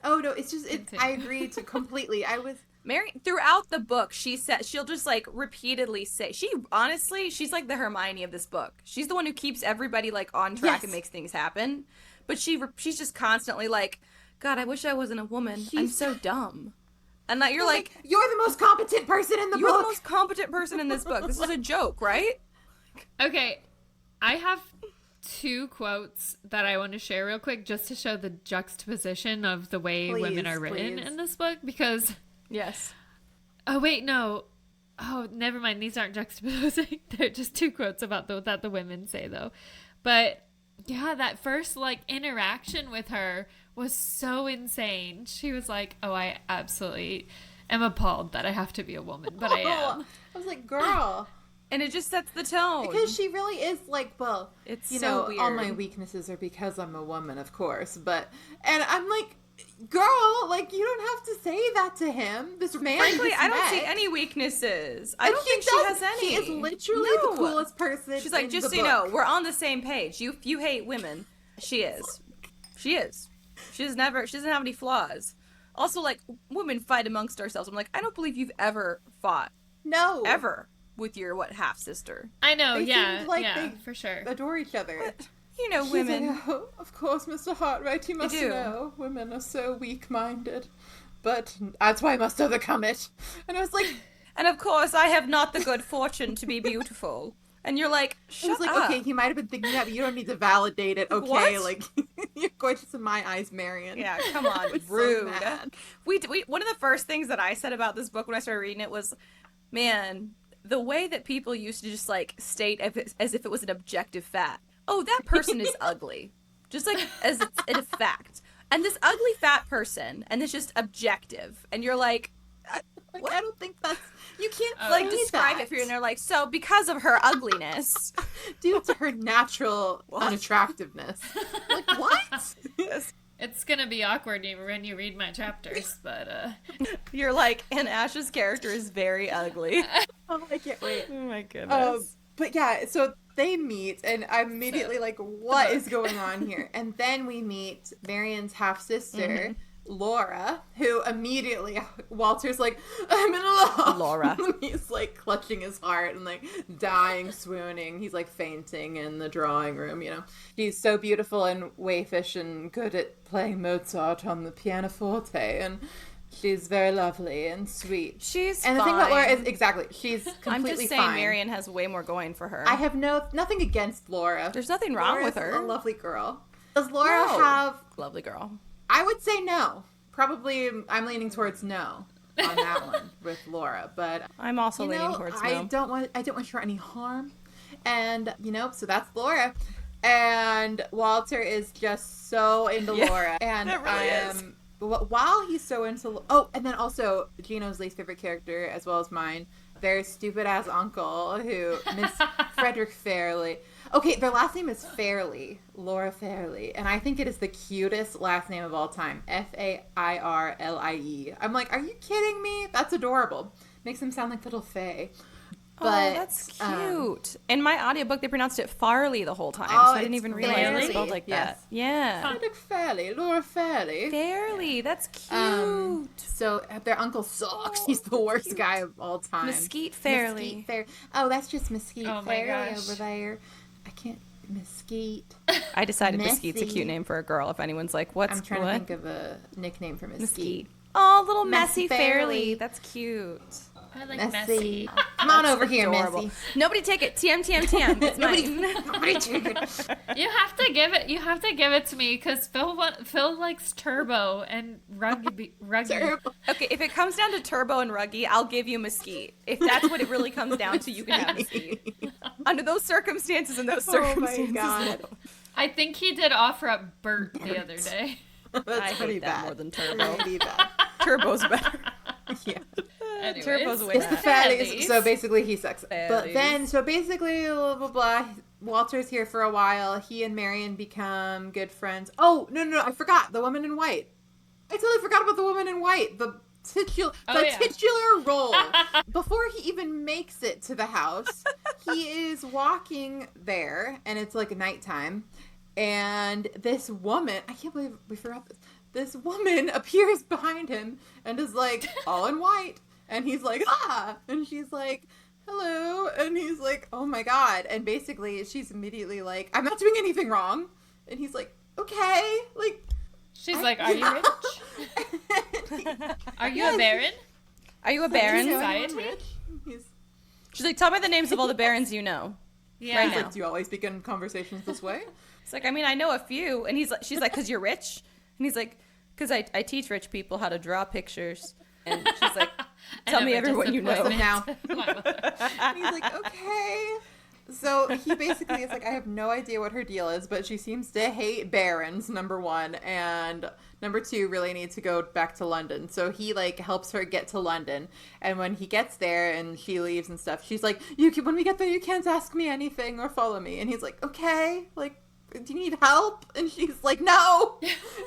Oh no, it's just I agree to completely. I was Mary throughout the book, she'll just like repeatedly say she's like the Hermione of this book. She's the one who keeps everybody like on track and makes things happen. But she's just constantly like, God, I wish I wasn't a woman. I'm so dumb. And that you're like, you're the most competent person in the book. You're the most competent person in this book. This is a joke, right? Okay, I have 2 quotes that I want to share real quick just to show the juxtaposition of the way women are written in this book, because... Yes. Oh, wait, no. Oh, never mind. These aren't juxtaposing. They're just 2 quotes about that the women say, though. But, yeah, that first, like, interaction with her was so insane. She was like, oh, I absolutely am appalled that I have to be a woman, but I am. I was like, girl... And it just sets the tone. Because she really is like, well, it's weird. All my weaknesses are because I'm a woman, of course. And I'm like, girl, like, you don't have to say that to him. This man. Frankly, I don't see any weaknesses. I don't think she has any. She is literally the coolest person. She's like, just so you know, we're on the same page. You hate women. She is. She doesn't have any flaws. Also, like, women fight amongst ourselves. I'm like, I don't believe you've ever fought. No. Ever. With your, half sister. I know, they yeah. Like yeah, they for sure. Adore each other. But, women. Like, oh, of course, Mr. Hartwright, you must know. Women are so weak-minded. But that's why I must overcome it. And I was like... And of course, I have not the good fortune to be beautiful. And you're like, shut up. Okay, he might have been thinking that, but you don't need to validate it, okay? What? Like, you're gorgeous in my eyes, Marion. Yeah, come on, rude. So we one of the first things that I said about this book when I started reading it was, man... The way that people used to just, like, state as if it was an objective fact. Oh, that person is ugly. Just, like, as it's a fact. And this ugly fat person, and it's just objective. And you're like... What? I don't think that's... You can't describe it for you. And they're like, so, because of her ugliness... Due to her natural unattractiveness. Like, what? Yes. It's gonna be awkward when you read my chapters, but You're like, and Ash's character is very ugly. Oh, I can't wait. Oh my goodness. But yeah, so they meet, and I'm immediately like, what is going on here? And then we meet Marion's half-sister, Laura, who immediately, Walter's like, I'm in love. Laura. He's like clutching his heart and like dying, swooning. He's like fainting in the drawing room, She's so beautiful and waifish and good at playing Mozart on the pianoforte, and she's very lovely and sweet. She's and the thing about Laura is, exactly, she's completely I'm just saying fine. Marion has way more going for her. I have nothing against Laura. There's nothing wrong with her. A lovely girl. Does Laura have... Lovely girl. I would say no. Probably, I'm leaning towards no on that one with Laura, but I'm also leaning towards no. I don't want her any harm, and so that's Laura, and Walter is just so into Laura, and it really is. While he's so into and then also Gino's least favorite character as well as mine, their stupid ass uncle who Miss Frederick Fairley. Okay, their last name is Fairley, Laura Fairley, and I think it is the cutest last name of all time, Fairlie. I'm like, are you kidding me? That's adorable. Makes them sound like little Faye. But, that's cute. In my audiobook, they pronounced it Farley the whole time, so I didn't even realize it was spelled like that. Yeah. Frederick Fairley, Laura Fairley. Fairley, that's cute. So their uncle sucks. He's the worst guy of all time. Mesquite Fairley. Oh, that's just Mesquite Fairley gosh. over there. I can't... Mesquite. I decided Mesquite's a cute name for a girl. If anyone's like, I'm trying to think of a nickname for Mesquite. Oh, little Messy Fairley. That's cute. I like messy. Come on over here, adorable. Messy. Nobody take it. TM. It's mine. Nobody take it. You have to give it to me because Phil likes Turbo and Ruggy. Turbo. Okay, if it comes down to Turbo and Ruggy, I'll give you Mesquite. If that's what it really comes down to, you can have Mesquite. Under those circumstances and those circumstances. Oh my God. I think he did offer up Bert the other day. That's pretty hate that bad. more than Turbo. Pretty bad. Turbo's better. Yeah. Anyways, Turbo's way It's the better. fatties. So basically he sucks. Fatties. But then, so basically, blah, blah, blah. Walter's here for a while. He and Marion become good friends. Oh, no. I forgot. The woman in white. I totally forgot about the woman in white. The titular role. Before he even makes it to the house, he is walking there, and it's like nighttime. And this woman, I can't believe we forgot this. this woman appears behind him and is like all in white. And he's like, ah! And she's like, hello. And he's like, oh my God. And basically she's immediately like, I'm not doing anything wrong. And he's like, okay. Like, she's like, are you rich? Are you a baron? Are you a baron? She's like, tell me the names of all the barons you know. Yeah. Right now. Like, do you always begin conversations this way? It's like, I mean, I know a few. And she's like, because you're rich? And he's like, because I teach rich people how to draw pictures. And she's like, tell me everyone you know. Now. And he's like, okay. So he basically is like, I have no idea what her deal is, but she seems to hate barons, number one, and number two, really needs to go back to London. So he like helps her get to London, and when he gets there and she leaves and stuff, she's like, when we get there, you can't ask me anything or follow me. And he's like, okay, like, do you need help? And she's like, no.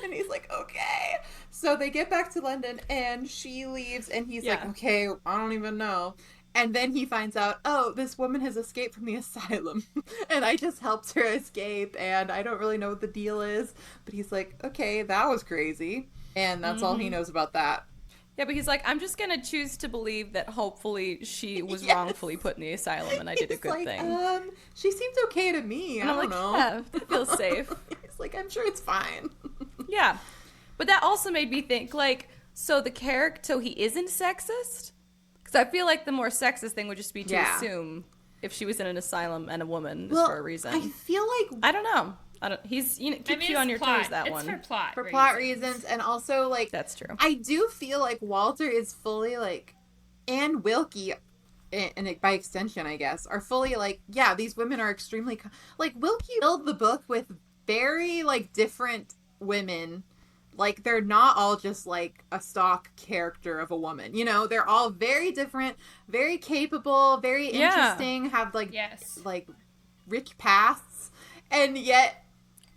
And he's like, okay. So they get back to London, and she leaves, and he's like, okay, I don't even know. And then he finds out, oh, this woman has escaped from the asylum. And I just helped her escape. And I don't really know what the deal is. But he's like, okay, that was crazy. And that's all he knows about that. Yeah, but he's like, I'm just going to choose to believe that hopefully she was wrongfully put in the asylum and I did a good thing. She seemed okay to me. I don't know. Yeah, that feels safe. He's like, I'm sure it's fine. Yeah. But that also made me think, like, so he isn't sexist? Because I feel like the more sexist thing would just be to assume if she was in an asylum and a woman for a reason. I feel like I don't know. He's keeps you on your toes. That one. It's for plot reasons, and also like that's true. I do feel like Walter is fully like, and Wilkie, and by extension, I guess, are fully like, yeah, these women are extremely like Wilkie filled the book with very like different women. Like, they're not all just, like, a stock character of a woman. You know, they're all very different, very capable, very interesting, have, like, like, rich pasts. And yet...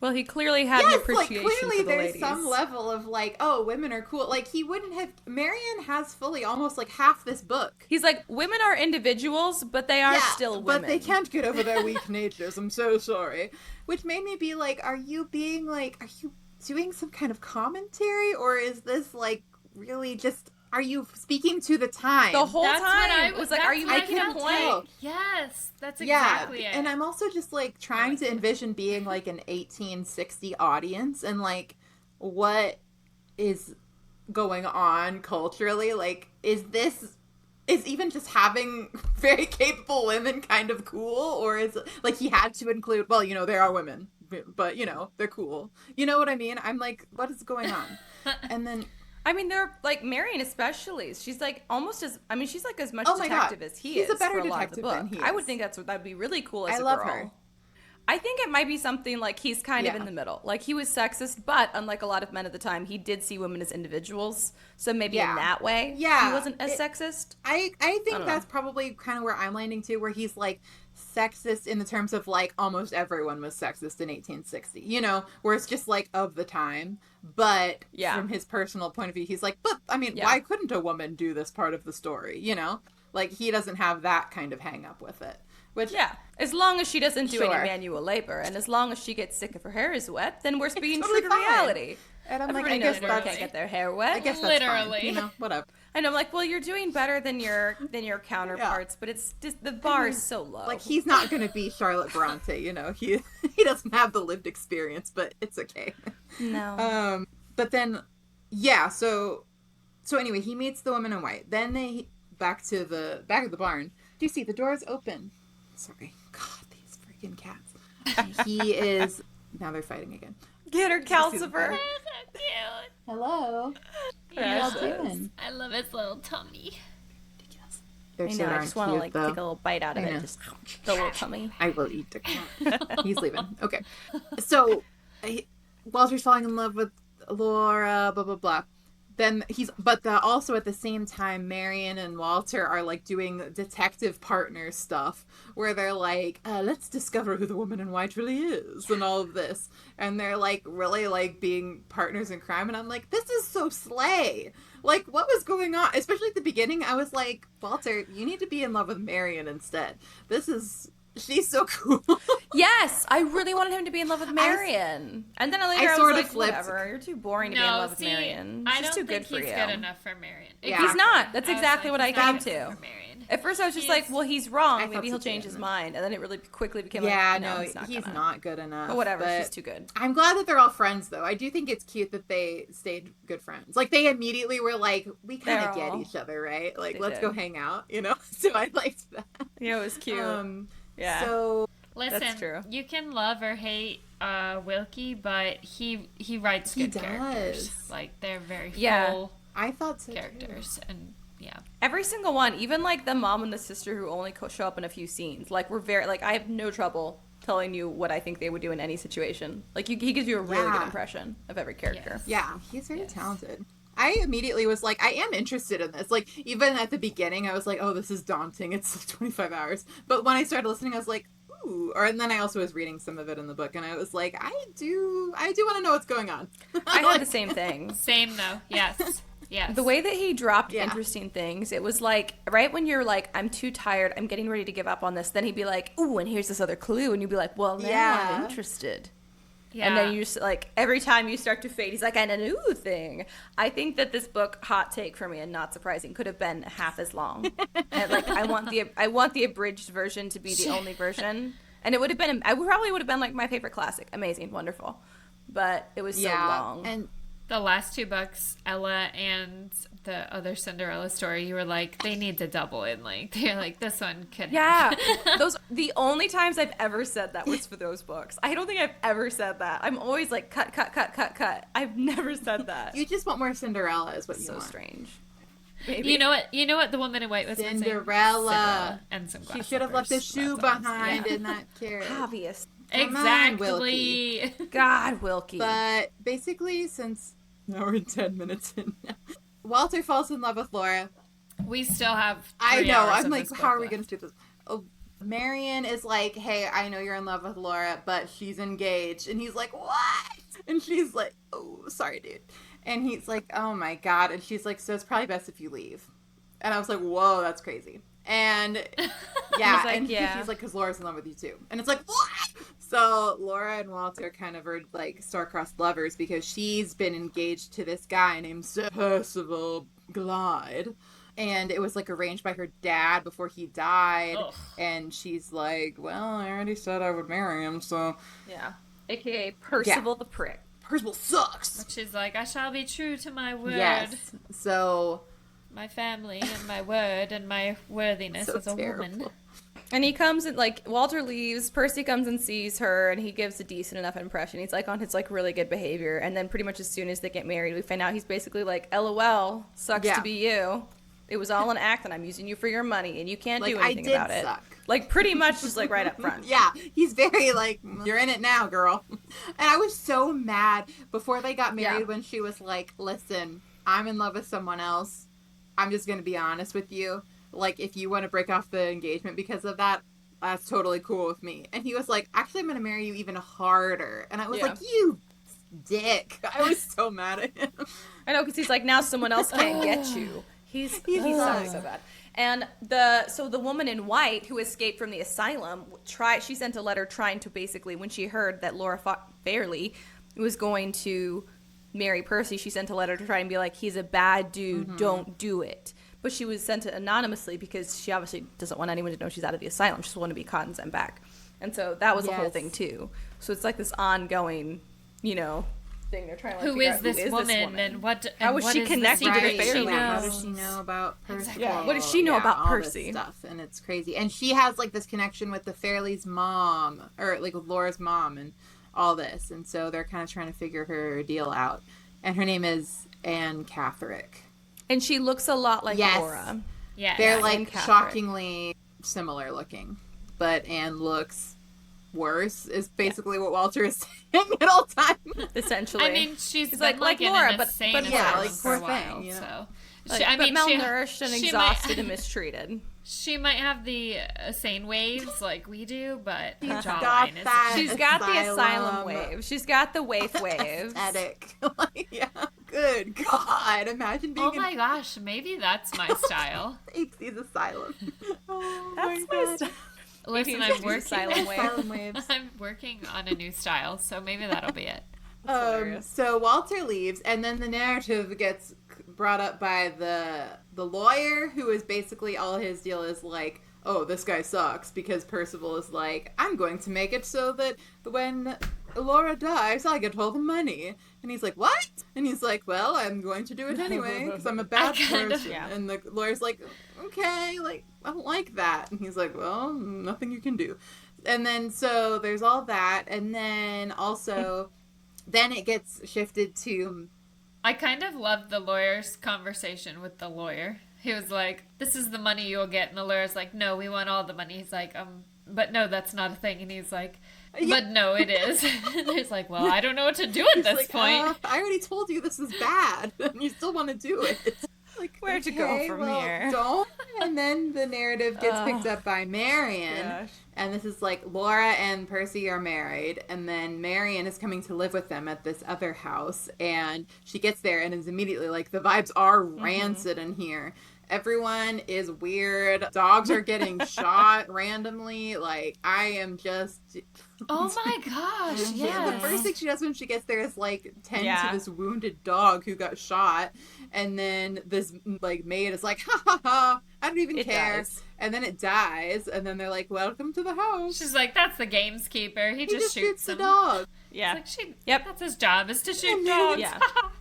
Well, he clearly had an appreciation like, clearly for the there's ladies. some level of, like, oh, women are cool. Like, he wouldn't have... Marion has fully almost, like, half this book. He's like, women are individuals, but they are still women. But they can't get over their weak natures. I'm so sorry. Which made me be like, are you doing some kind of commentary, or is this like really just, are you speaking to the time? The whole time it was like, are you making a point? Yes, that's exactly it. And I'm also just like trying to envision being like an 1860 audience and like what is going on culturally. Like, is even just having very capable women kind of cool, or is like he had to include, well, there are women, but they're cool. You know what I mean? I'm like, what is going on? And then I mean, they're like Marion especially. She's like almost as she's like as much detective as he is. He's a better for a lot of detective the book. than he is. I would think that'd be really cool as a love girl. her. I think it might be something like he's kind of in the middle. Like, he was sexist, but unlike a lot of men at the time, he did see women as individuals. So maybe in that way, he wasn't as sexist. I think that's probably kind of where I'm landing too, where he's like sexist in the terms of like almost everyone was sexist in 1860, where it's just like of the time. But from his personal point of view, he's like, but I mean, why couldn't a woman do this part of the story? Like, he doesn't have that kind of hang up with it. Which, as long as she doesn't do any manual labor, and as long as she gets sick if her hair is wet, then we're being true to reality. And I'm Everybody like, knows women can't get their hair wet. I guess that's fine. Whatever. And I'm like, well, you're doing better than your counterparts, but it's just the bar is so low. Like, he's not going to be Charlotte Bronte, he doesn't have the lived experience, but it's okay. No. But then, so anyway, he meets the woman in white. Then they back of the barn. Do you see the door's open? Sorry. God, these freaking cats. He is... Now they're fighting again. Get her, Calcifer. They're so cute. Hello. Yeah. What are you doing? I love his little tummy. They're so I just want to take a little bite out of it. Just the little tummy. I will eat the cat. He's leaving. Okay. So, Walter's falling in love with Laura, blah, blah, blah. Then also at the same time, Marion and Walter are like doing detective partner stuff where they're like, let's discover who the woman in white really is and all of this. And they're like really like being partners in crime. And I'm like, this is so slay. Like, what was going on? Especially at the beginning, I was like, Walter, you need to be in love with Marion instead. This is She's so cool. Yes, I really wanted him to be in love with Marion. And then later I was like, whatever, you're too boring to be in love with Marion. She's too good for you. I don't think he's good enough for Marion. Yeah. He's not. That's exactly what I came to. At first I was just like, well, he's wrong. Maybe he'll change his mind. And then it really quickly became no, he's not good enough. But whatever, she's too good. I'm glad that they're all friends, though. I do think it's cute that they stayed good friends. Like, they immediately were like, we kind of get each other, right? Like, let's go hang out, you know? So I liked that. Yeah, it was cute. Yeah. So, listen, that's true. You can love or hate Wilkie, but he writes good characters. Like, they're very full I thought so characters. Too. And yeah. Every single one, even like the mom and the sister who only show up in a few scenes, like we're very like I have no trouble telling you what I think they would do in any situation. Like he gives you a really good impression of every character. Yes. Yeah, he's very talented. I immediately was like, I am interested in this. Like even at the beginning, I was like, oh, this is daunting. It's like 25 hours. But when I started listening, I was like, ooh. And then I also was reading some of it in the book, and I was like, I do want to know what's going on. I had the same thing. Same though. Yes. Yes. The way that he dropped interesting things, it was like, right when you're like, I'm too tired, I'm getting ready to give up on this, then he'd be like, ooh, and here's this other clue, and you'd be like, well, now I'm interested. Yeah. And then you just, like, every time you start to fade, he's like, and a new thing. I think that this book, hot take for me and not surprising, could have been half as long. And, like, I want the abridged version to be the only version. And it would have been, I probably would have been, like, my favorite classic. Amazing, wonderful. But it was so long. And the last two books, Ella and the other Cinderella story, you were like, they need to double in length. You're like, this one could. Yeah, the only times I've ever said that was for those books. I don't think I've ever said that. I'm always like, cut. I've never said that. You just want more Cinderella, is what you want. So strange. Maybe. You know what? The Woman in White was Cinderella. And some glass She should have left the shoe behind in that carriage. Obvious. Exactly. On, God, Wilkie. But basically, since now we're 10 minutes in now, Walter falls in love with Laura. We still have 3 I know. hours I'm like, how are we going to do this? Oh, Marion is like, hey, I know you're in love with Laura, but she's engaged. And he's like, what? And she's like, oh, sorry, dude. And he's like, oh my God. And she's like, so it's probably best if you leave. And I was like, whoa, that's crazy. And yeah, like, and she's like, because Laura's in love with you too. And it's like, what? So Laura and Walter kind of are like star-crossed lovers because she's been engaged to this guy named Percival Glyde. And it was like arranged by her dad before he died. Ugh. And she's like, well, I already said I would marry him, so. Yeah. AKA Percival the prick. Percival sucks. But she's like, I shall be true to my word. Yes. So. My family and my word and my worthiness as a woman. And he comes and, like, Walter leaves, Percy comes and sees her, and he gives a decent enough impression. He's, like, on his, like, really good behavior. And then pretty much as soon as they get married, we find out he's basically like, LOL, sucks to be you. It was all an act, and I'm using you for your money, and you can't do anything about it. Like, pretty much just, like, right up front. Yeah, he's very, like, you're in it now, girl. And I was so mad before they got married when she was like, listen, I'm in love with someone else. I'm just going to be honest with you. Like, if you want to break off the engagement because of that, that's totally cool with me. And he was like, actually, I'm going to marry you even harder. And I was like, you dick. I was so mad at him. I know, because he's like, now someone else can't get you. He sucks so bad. And the woman in white who escaped from the asylum, she sent a letter trying to basically, when she heard that Laura Fairley was going to marry Percy, she sent a letter to try and be like, he's a bad dude, don't do it. But she was sent it anonymously because she obviously doesn't want anyone to know she's out of the asylum. She just want to be caught and sent back. And so that was the whole thing too. So it's like this ongoing, thing they're trying to who is this woman and how was she connected to the Fairley? What does she know about Percy? Exactly. Yeah. What does she know about Percy? Stuff, and it's crazy. And she has like this connection with the Fairley's mom, or like with Laura's mom, and all this. And so they're kind of trying to figure her deal out. And her name is Anne Catherick. And she looks a lot like Laura. Yeah, they're like shockingly similar looking, but Anne looks worse. Is basically what Walter is saying at all time. Essentially, I mean, she's like Laura, but yeah, like for poor thing. Yeah. So, like, malnourished and exhausted and mistreated. She might have the insane waves like we do, but she's got the asylum wave. She's got the waif waves. Aesthetic. Yeah. Good God. Imagine being my gosh, maybe that's my style. Apesie's asylum. That's my style. Listen, I'm working. Silent waves. I'm working on a new style, so maybe that'll be it. So Walter leaves, and then the narrative gets brought up by the lawyer, who is basically all his deal is like, oh, this guy sucks, because Percival is like, I'm going to make it so that when Laura dies, I get all the money. And he's like, what? And he's like, well, I'm going to do it anyway, because I'm a bad person. Yeah. And the lawyer's like, okay, like, I don't like that. And he's like, well, nothing you can do. And then, so there's all that, and then also, then it gets shifted to... I kind of loved the lawyer's conversation with the lawyer. He was like, this is the money you'll get. And the lawyer's like, no, we want all the money. He's like, but no, that's not a thing. And he's like, but no, it is. And he's like, well, I don't know what to do at this point. I already told you this is bad, and you still want to do it. Like, where'd you go from here? Don't. And then the narrative gets picked up by Marion. Gosh. And this is like Laura and Percy are married, and then Marion is coming to live with them at this other house, and she gets there and is immediately like, the vibes are rancid in here. Everyone is weird. Dogs are getting shot randomly. Like, I am just... Oh my gosh, yeah. The first thing she does when she gets there is, like, tend to this wounded dog who got shot. And then this, like, maid is like, ha ha ha, I don't even care. Dies. And then it dies. And then they're like, welcome to the house. She's like, that's the gameskeeper. He just shoots the dog. Yeah. Like, that's his job, is to shoot dogs. Yeah.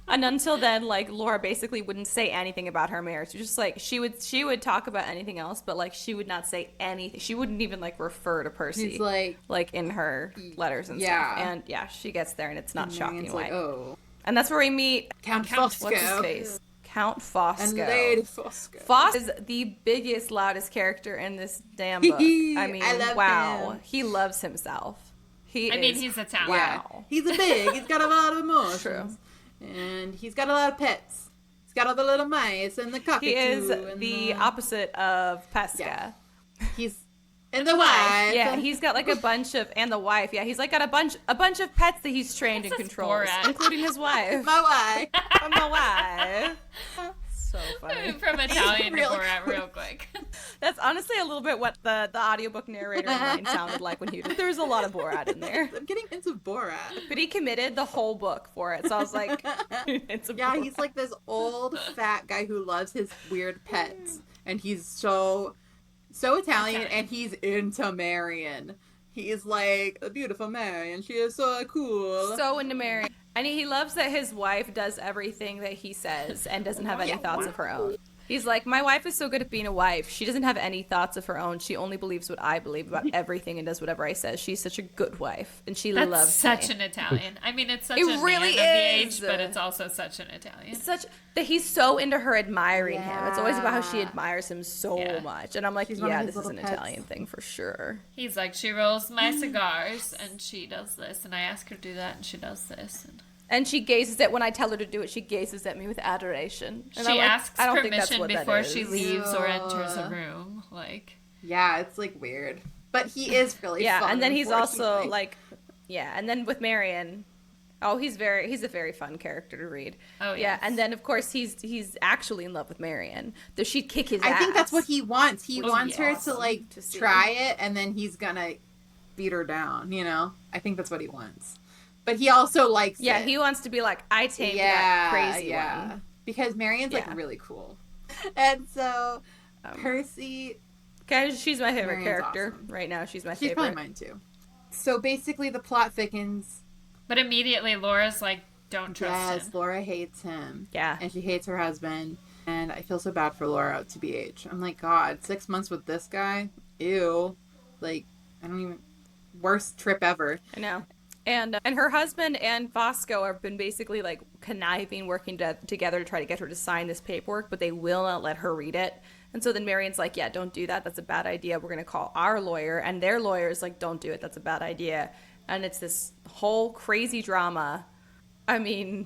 And until then, like, Laura basically wouldn't say anything about her marriage. Just like she would talk about anything else, but like she would not say anything. She wouldn't even like refer to Percy. He's like in her letters and stuff. And she gets there and it's not shocking why. Like, oh. And that's where we meet Count Fosco. What's his face? Count Fosco. And Lady Fosco. Fosco is the biggest, loudest character in this damn book. I mean, him. He loves himself. I mean, he's Italian. Wow. He's he's got a lot of emotions. True. And he's got a lot of pets. He's got all the little mice and the cockatoo. He is the opposite of Pesca. Yeah. He's and the wife. Yeah, he's got like a bunch of the wife. Yeah, he's like got a bunch of pets that he's trained and controls, including his wife. My wife. My wife. So funny. From Italian to Borat real quick. That's honestly a little bit what the audiobook narrator in mine sounded like when there's a lot of Borat in there. I'm getting into Borat. But he committed the whole book for it. So I was like, it's a Borat. He's like this old fat guy who loves his weird pets. And he's so Italian, and he's into Marion. He's like, a beautiful Marion. She is so cool. So into Marion. And he loves that his wife does everything that he says and doesn't have any thoughts of her own. He's like, my wife is so good at being a wife. She doesn't have any thoughts of her own. She only believes what I believe about everything and does whatever I say. She's such a good wife, and she loves me. That's such an Italian. I mean, it's such a really man of the age, but it's also such an Italian. It's such that he's so into her admiring him. It's always about how she admires him so much. And I'm like, this is an Italian thing for sure. He's like, she rolls my cigars, and she does this, and I ask her to do that, and she does this, and she gazes at when I tell her to do it. She gazes at me with adoration. And she asks permission before she leaves or enters a room. Like, yeah, it's like weird, but he is really fun. And then he's also like, and then with Marion, he's a very fun character to read. Oh yeah, and then of course he's actually in love with Marion. Does she kick his ass? I think that's what he wants. He wants her to like try it, and then he's gonna beat her down. You know, I think that's what he wants. But he also likes it. Yeah, he wants to be like, I tamed that crazy one. Because Marion's like really cool. And so Percy... she's my favorite character right now. She's my favorite. She's probably mine too. So basically the plot thickens. But immediately Laura's like, don't trust him. Yes, Laura hates him. Yeah. And she hates her husband. And I feel so bad for Laura, TBH. I'm like, God, 6 months with this guy? Ew. Like, I don't even... Worst trip ever. I know. And her husband and Fosco have been basically like conniving, working together to try to get her to sign this paperwork, but they will not let her read it. And so then Marion's like, yeah, don't do that. That's a bad idea. We're going to call our lawyer. And their lawyer is like, don't do it. That's a bad idea. And it's this whole crazy drama. I mean,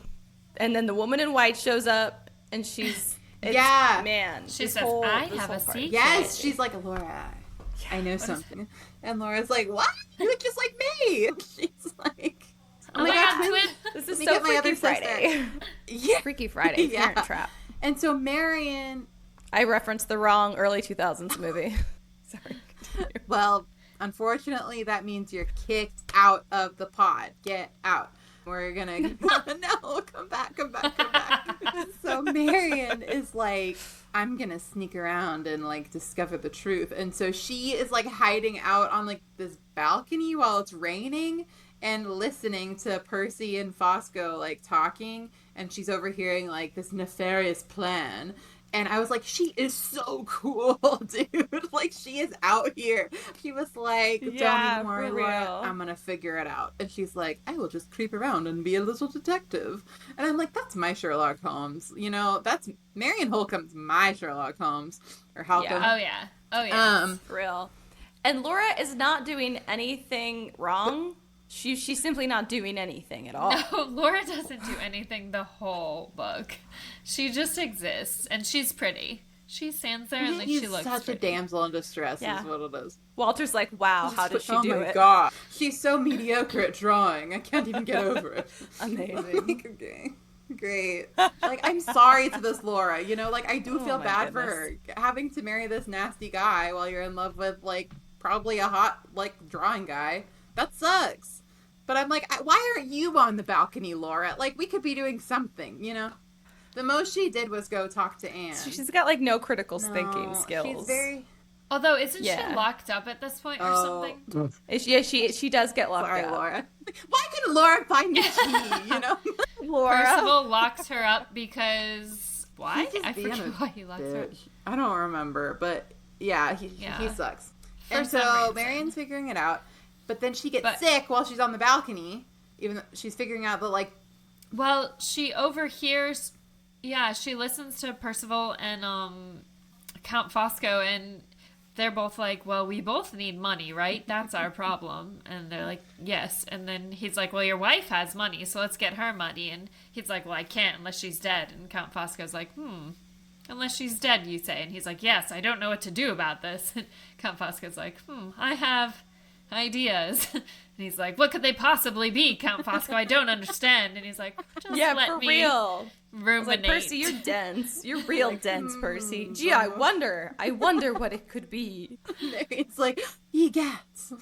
and then the woman in white shows up and she's, man. She says, I have a secret. Yes, she's like, Laura, I know something. And Laura's like, what? You look just like me. She's like, oh my God, twin. This is so Freaky Friday. Freaky Friday, Parent Trap. And so Marion... I referenced the wrong early 2000s movie. Sorry. Well, Unfortunately, that means you're kicked out of the pod. Get out. We're gonna no, come back. So Marion is like, I'm gonna sneak around and like discover the truth. And so she is like hiding out on like this balcony while it's raining and listening to Percy and Fosco like talking, and she's overhearing like this nefarious plan. And I was like, she is so cool, dude. Like, she is out here. She was like, don't even worry, Laura. I'm going to figure it out. And she's like, I will just creep around and be a little detective. And I'm like, that's my Sherlock Holmes. You know, that's Marion Holcomb's my Sherlock Holmes. Or Holcomb. Yeah. Oh, yeah. For real. And Laura is not doing anything wrong. She's simply not doing anything at all. No, Laura doesn't do anything the whole book. She just exists, and she's pretty. She stands there and like she looks such pretty. a damsel in distress is what it is. Walter's like, wow, how does she do it? Oh my god. She's so mediocre at drawing. I can't even get over it. Amazing. Like, okay. Great. Like, I'm sorry to this Laura. You know, like, I do feel bad for her. Having to marry this nasty guy while you're in love with, like, probably a hot, like, drawing guy. That sucks. But I'm like, why aren't you on the balcony, Laura? Like, we could be doing something, you know? The most she did was go talk to Anne. She's got, like, no critical thinking skills. She's very... Although, isn't she locked up at this point or something? Yeah, she does get locked up. Laura. Why couldn't Laura find the key, you know? Laura. Percival locks her up because... Why? I forget why he locks her up. I don't remember, but yeah, he sucks. And so reason. Marion's figuring it out. But then she gets sick while she's on the balcony, even though she's figuring out that, like... Well, she overhears... Yeah, she listens to Percival and Count Fosco, and they're both like, well, we both need money, right? That's our problem. And they're like, yes. And then he's like, well, your wife has money, so let's get her money. And he's like, well, I can't unless she's dead. And Count Fosco's like, unless she's dead, you say. And he's like, yes, I don't know what to do about this. And Count Fosco's like, I have... ideas. And he's like, what could they possibly be, Count Fosco? I don't understand. And he's like, just let me real. ruminate. Like, Percy, you're dense. You're real dense, Percy. Gee, I wonder what it could be. It's like, egats.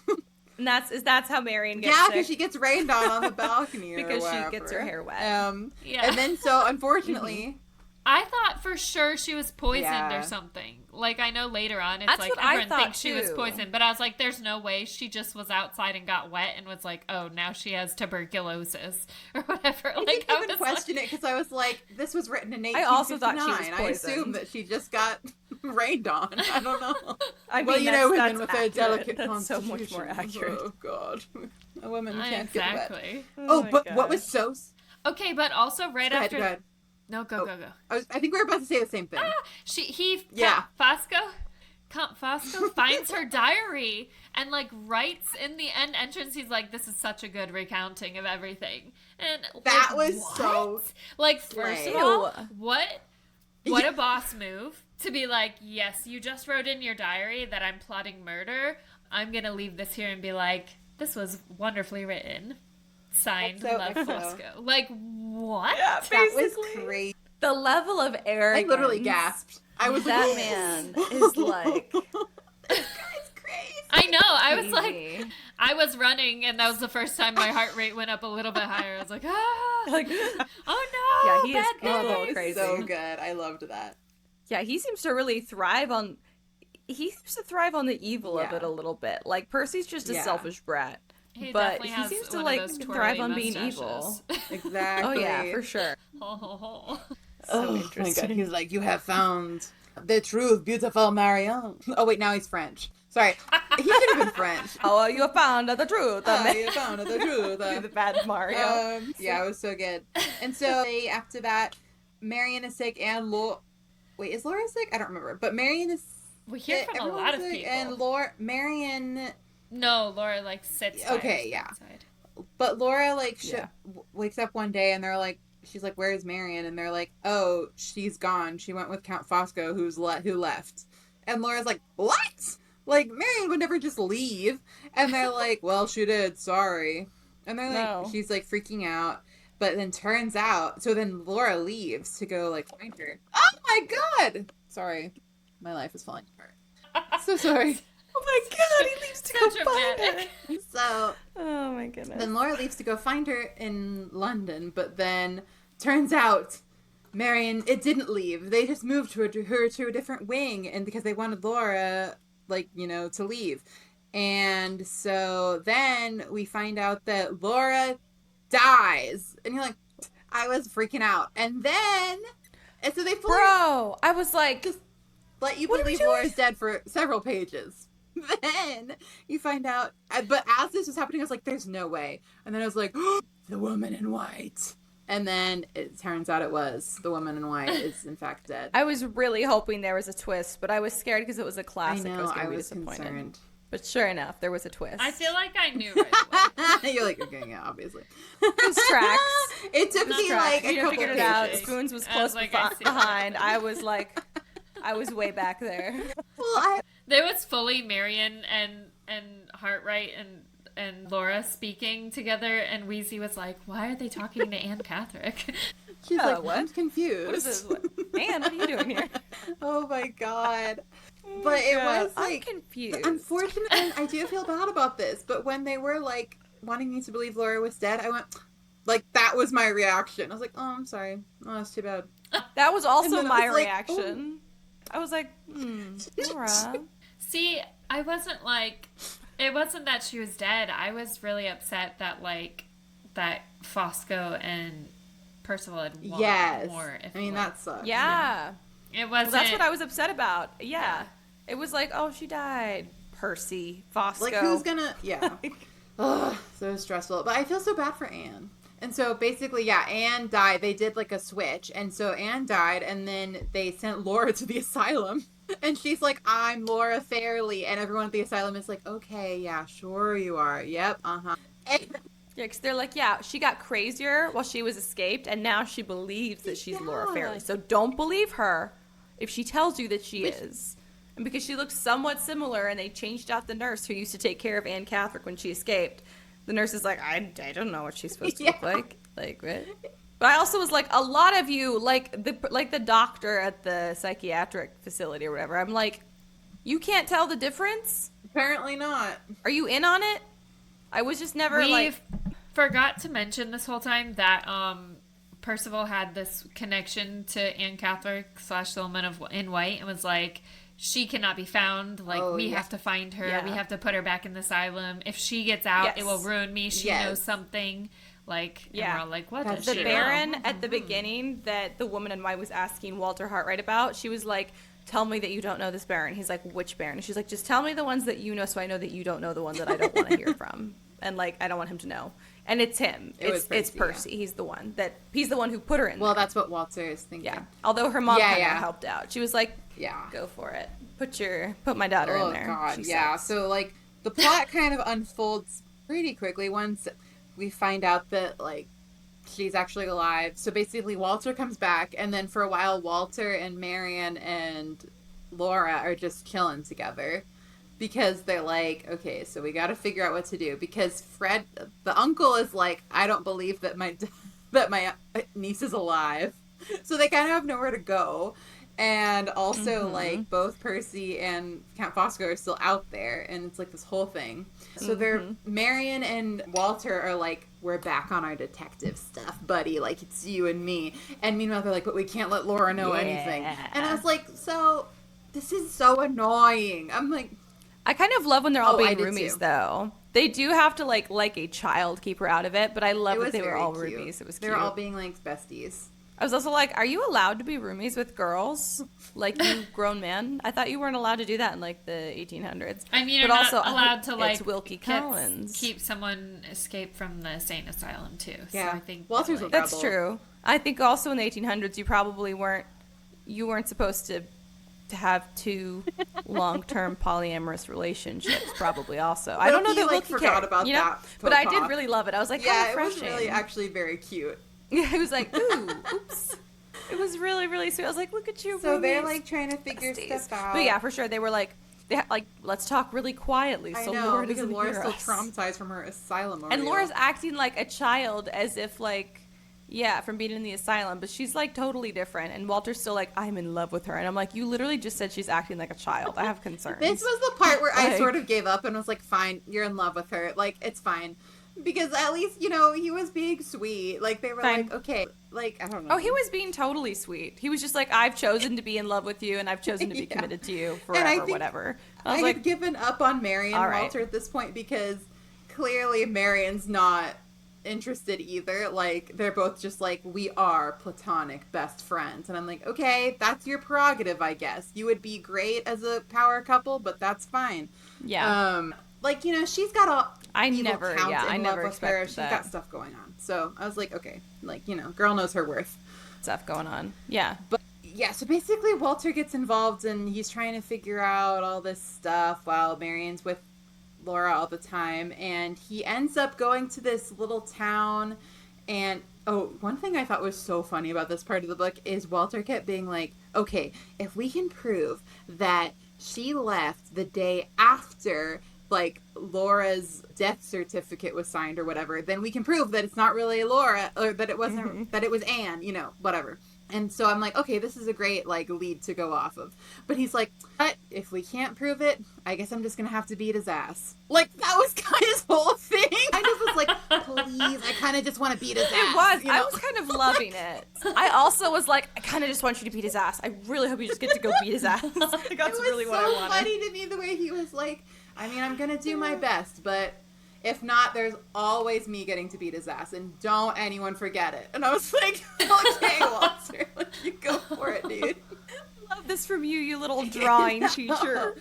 And that's how Marion gets sick. sick. Because she gets rained on the balcony because she gets her hair wet. And then, so, unfortunately... I thought for sure she was poisoned or something. Like, I know later on, it's That's like, what I everyone thinks she thought, was too. poisoned. But I was like, there's no way she just was outside and got wet and was like, oh, now she has tuberculosis or whatever. I didn't even question it because I was like, this was written in 1859. I also thought she was poisoned. I assumed that she just got rained on. I don't know. I mean, well, you know, women with accurate. a delicate That's so constitution. much more accurate. Oh, God. A woman can't get wet. Exactly. Oh, but God. what was so... Okay, but also right after... Go ahead. No, go. I think we were about to say the same thing. Count Fosco finds her diary and like writes in the end entrance. He's like, "This is such a good recounting of everything," and that like, was so like. First of all, what a boss move to be like, "Yes, you just wrote in your diary that I'm plotting murder. I'm gonna leave this here and be like, this was wonderfully written." Signed, Love Fosco. Like, what? Yeah, that was crazy. The level of arrogance. I literally gasped. I was that like, man is like... This guy's crazy. I know. I was like... I was running, and that was the first time my heart rate went up a little bit higher. I was like, like, oh no, yeah, he bad is crazy. So good. I loved that. Yeah, he seems to really thrive on... He seems to thrive on the evil of it a little bit. Like, Percy's just a selfish brat. But he seems to, like, thrive on being evil. Exactly. Oh, yeah, for sure. So interesting. My God. He's like, you have found the truth, beautiful Marion. Oh, wait, now he's French. Sorry. He should have been French. Oh, you have found the truth. You found the truth. Do the bad Mario. Yeah, it was so good. And so, after that, Marion is sick and Laura... Wait, is Laura sick? I don't remember. But Marion is... We hear from a lot of people. And Marion... No, Laura, like, sits outside. But Laura, like, wakes up one day and they're like, she's like, where's Marion? And they're like, oh, she's gone. She went with Count Fosco, who left. And Laura's like, what? Like, Marion would never just leave. And they're like, well, she did. Sorry. And they're like, she's, like, freaking out. But then turns out, so then Laura leaves to go, like, find her. Oh, my God! Sorry. My life is falling apart. So sorry. Oh my god, he leaves to go find her. So, oh my goodness. Then Laura leaves to go find her in London, but then turns out Marion, it didn't leave. They just moved her to a different wing, and because they wanted Laura, to leave. And so then we find out that Laura dies, and you're like, I was freaking out. And so they I was like, just let you believe Laura's dead for several pages. Then you find out, but as this was happening, I was like, there's no way. And then I was like, oh, the woman in white. And then it turns out it was the woman in white is in fact dead. I was really hoping there was a twist, but I was scared because it was a classic. I was disappointed. Concerned. But sure enough, there was a twist. I feel like I knew right away. You're like, okay, yeah, obviously. It tracks. It took me like a couple figured it out. Spoons was close behind. I was like, I was way back there. Well, there was fully Marion and Hartright and Laura speaking together, and Weezy was like, why are they talking to Anne Catherick? She's like, what? I'm confused. What is this? Anne, what are you doing here? Oh my god. But it was like, I'm confused. Unfortunately, I do feel bad about this, but when they were like wanting me to believe Laura was dead, I went, like, that was my reaction. I was like, oh, I'm sorry. Oh, that's too bad. That was also my reaction. I was like, Laura. See, I wasn't like, it wasn't that she was dead. I was really upset that, like, that Fosco and Percival had won more. That sucks. Yeah. It wasn't. Well, that's what I was upset about. Yeah. It was like, oh, she died. Percy, Fosco. Like, who's gonna, Ugh, so stressful. But I feel so bad for Anne. And so basically, Anne died. They did like a switch. And so Anne died, and then they sent Laura to the asylum. And she's like, I'm Laura Fairley. And everyone at the asylum is like, okay, yeah, sure you are. Yep, uh-huh. Yeah, because they're like, she got crazier while she was escaped, and now she believes that she's Laura Fairley. So don't believe her if she tells you that she is. And because she looks somewhat similar, and they changed out the nurse who used to take care of Anne Catherick when she escaped. The nurse is like, I don't know what she's supposed to look like. Like, what? But I also was like, a lot of you, like the doctor at the psychiatric facility or whatever, I'm like, you can't tell the difference? Apparently not. Are you in on it? I was just never forgot to mention this whole time that Percival had this connection to Anne Catherick / the woman in white and was like, she cannot be found. Like, we have to find her. Yeah. We have to put her back in the asylum. If she gets out, it will ruin me. She knows something. Like, and we're all like, what does she know? The Baron at the beginning that the woman in white was asking Walter Hartright about, she was like, tell me that you don't know this Baron. He's like, which Baron? And she's like, just tell me the ones that you know so I know that you don't know the one that I don't want to hear from. And, like, I don't want him to know. And it's him. It's Percy. He's the one who put her in there. Well, that's what Walter is thinking. Yeah. Although her mom kind of helped out. She was like, go for it. Put my daughter in there. Oh, God, sucks. So, like, the plot kind of unfolds pretty quickly once we find out that, like, she's actually alive. So basically Walter comes back, and then for a while Walter and Marion and Laura are just chilling together because they're like, okay, so we got to figure out what to do, because Fred, the uncle, is like, I don't believe that my niece is alive. So they kind of have nowhere to go. And also, like, both Percy and Count Fosco are still out there, and it's, like, this whole thing. So Marion and Walter are like, we're back on our detective stuff, buddy. Like, it's you and me. And meanwhile, they're like, but we can't let Laura know anything. And I was like, so, this is so annoying. I'm like... I kind of love when they're all being roomies, though. They do have to, like a child, keep her out of it, but I love that they were all cute. Roomies. It was cute. They were all being, like, besties. I was also like, are you allowed to be roomies with girls? Like, you grown men? I thought you weren't allowed to do that in, like, the 1800s. I mean, you're not allowed to, like, it's Wilkie Collins. Keep someone escape from the insane asylum, too. Yeah. So I think Walter's that's true. I think also in the 1800s, you probably weren't supposed to have two long-term polyamorous relationships, probably also. I don't know that Wilkie forgot about that. But I did really love it. I was like, how refreshing. It was really actually very cute. Yeah, it was like, ooh, oops. It was really, really sweet. I was like, look at you. So they're like trying to figure stuff out. But yeah, for sure. They were like, let's talk really quietly. I so know, Laura because Laura's still us. traumatized from her asylum ordeal. And Laura's acting like a child, as if like Yeah, from being in the asylum, but she's like totally different. And Walter's still like, I'm in love with her. And I'm like, you literally just said she's acting like a child. I have concerns. This was the part where I sort of gave up and was like, fine, you're in love with her. Like, it's fine. Because at least, he was being sweet. Like, they were like, okay, like, I don't know. Oh, he was being totally sweet. He was just like, I've chosen to be in love with you, and I've chosen to be committed to you forever, whatever. I was had given up on Marion and Walter at this point because clearly Marion's not interested either. Like, they're both just like, we are platonic best friends. And I'm like, okay, that's your prerogative, I guess. You would be great as a power couple, but that's fine. Yeah. Like, she's got all I never expected her. She's got stuff going on. So I was like, okay, like, girl knows her worth. Stuff going on. Yeah. But yeah, so basically Walter gets involved and he's trying to figure out all this stuff while Marion's with Laura all the time. And he ends up going to this little town. And one thing I thought was so funny about this part of the book is Walter kept being like, okay, if we can prove that she left the day after like Laura's death certificate was signed or whatever, then we can prove that it's not really Laura or that it wasn't, that it was Anne, whatever. And so I'm like, okay, this is a great like lead to go off of. But he's like, but if we can't prove it, I guess I'm just going to have to beat his ass. Like that was kind of his whole thing. I just was like, please, I kind of just want to beat his ass. It was. I was kind of loving it. I also was like, I kind of just want you to beat his ass. I really hope you just get to go beat his ass. Like, that's really what I wanted. It was so funny to me the way he was like, I mean, I'm going to do my best, but if not, there's always me getting to beat his ass, and don't anyone forget it. And I was like, okay, Walter, like, you go for it, dude. Love this from you little drawing teacher.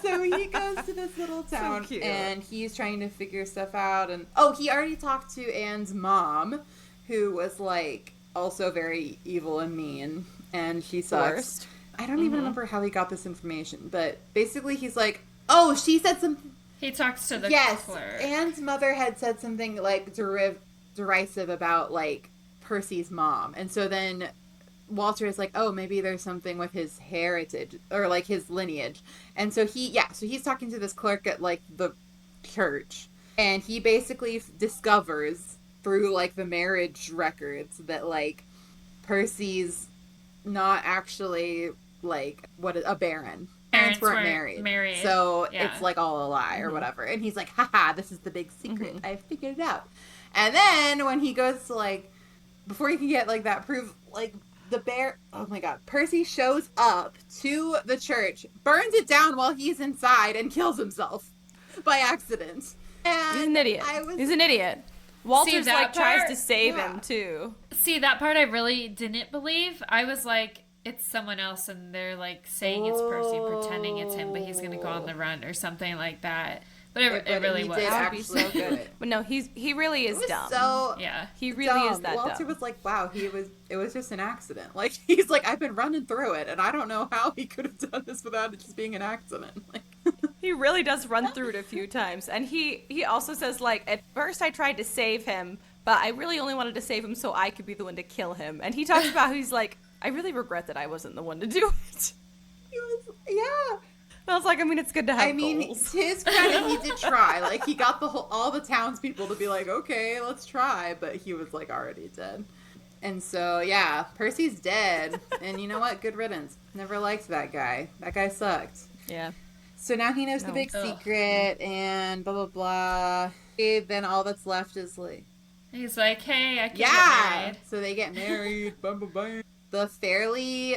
So he goes to this little town, and he's trying to figure stuff out, and he already talked to Anne's mom, who was, like, also very evil and mean, and she sucks. Worst. I don't even remember how he got this information, but basically he's like, oh, she said something. He talks to the clerk. Anne's mother had said something like derisive about like Percy's mom, and so then Walter is like, oh, maybe there's something with his heritage or like his lineage, and so he's talking to this clerk at like the church, and he basically discovers through like the marriage records that like Percy's not actually like a baron. Parents weren't married. So it's like all a lie or whatever. And he's like, haha, this is the big secret. I figured it out. And then when he goes to like, before he can get like that proof, like oh my God, Percy shows up to the church, burns it down while he's inside and kills himself by accident. And he's an idiot. He's an idiot. Walter's like tries to save him too. See, that part I really didn't believe. I was like, it's someone else and they're like saying it's Percy, pretending it's him, but he's gonna go on the run or something like that. But it really was. That would be so good. But no, he really is dumb. So yeah, he really is that Walter dumb. was like, wow, it was just an accident. Like he's like, I've been running through it, and I don't know how he could have done this without it just being an accident. Like he really does run through it a few times, and he also says like, at first I tried to save him, but I really only wanted to save him so I could be the one to kill him. And he talks about how he's like, I really regret that I wasn't the one to do it. Yeah. I was like, I mean, it's good to have goals. To his credit, he did try. Like, he got all the townspeople to be like, okay, let's try. But he was, like, already dead. And so, yeah, Percy's dead. And you know what? Good riddance. Never liked that guy. That guy sucked. Yeah. So now he knows the big secret and blah, blah, blah. Then all that's left is, like... He's like, hey, I can get married. So they get married. Bum, bum, bum. The fairly...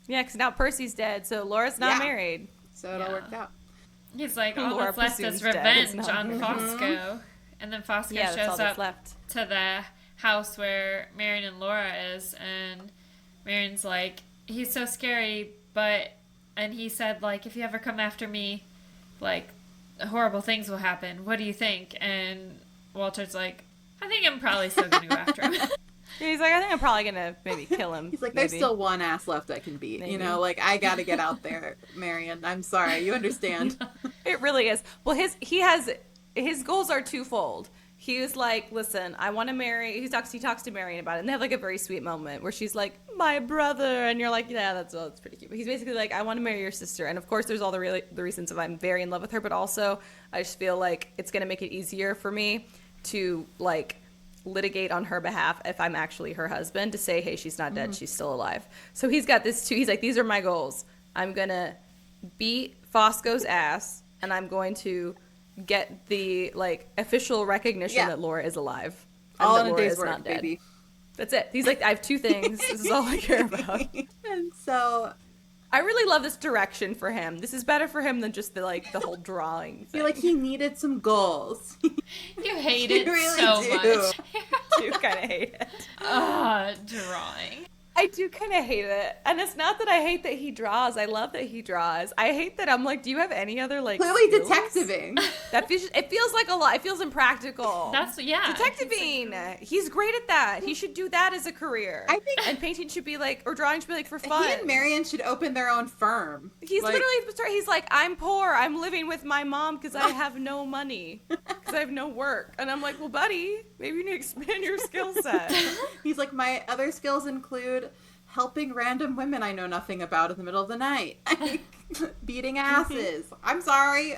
Yeah, because now Percy's dead, so Laura's not married. So it all worked out. He's like, all that's left is revenge on Fosco. And then Fosco shows up to the house where Marion and Laura is, and Marion's like, he's so scary, and he said, like, if you ever come after me, like, horrible things will happen. What do you think? And Walter's like, I think I'm probably still going to go after him. He's like, I think I'm probably going to maybe kill him. He's like, there's still one ass left I can beat. Maybe. You know, like, I got to get out there, Marion. I'm sorry. You understand. It really is. Well, his goals are twofold. He was like, listen, I want to marry. He talks to Marion about it. And they have like a very sweet moment where she's like, my brother. And you're like, yeah, that's pretty cute. But he's basically like, I want to marry your sister. And of course, there's all the reasons of I'm very in love with her. But also, I just feel like it's going to make it easier for me to like litigate on her behalf if I'm actually her husband to say, hey, she's not dead, she's still alive. So he's got this too. He's like, these are my goals. I'm going to beat Fosco's ass, and I'm going to get the like official recognition that Laura is alive. And all that in a Laura day's is work, not dead. baby. That's it. He's like, I have two things. This is all I care about. And so I really love this direction for him. This is better for him than just the whole drawing thing. I feel like he needed some goals. You hate it really so do. much. I do kind of hate it. Drawing. I do kind of hate it. And it's not that I hate that he draws. I love that he draws. I hate that I'm like, do you have any other like Clearly skills? Detectiving. It feels like a lot. It feels impractical. Detectiving. He's great at that. He should do that as a career. I think. And painting should be like, or drawing should be like for fun. He and Marion should open their own firm. He's like, literally, he's like, I'm poor. I'm living with my mom because I have no money. Because I have no work. And I'm like, well, buddy, maybe you need to expand your skill set. He's like, my other skills include helping random women I know nothing about in the middle of the night. Beating asses. I'm sorry.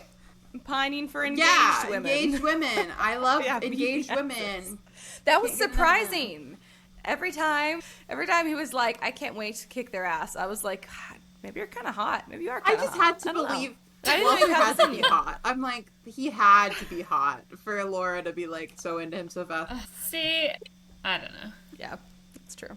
Pining for engaged women. Engaged women. I love engaged asses. women. That was surprising. Every time he was like, I can't wait to kick their ass. I was like, God, maybe you're kind of hot. Maybe you are kind I of just hot. had to believe I Walter didn't had to be hot. I'm like, he had to be hot for Laura to be like so into him so fast. See, I don't know. Yeah, it's true.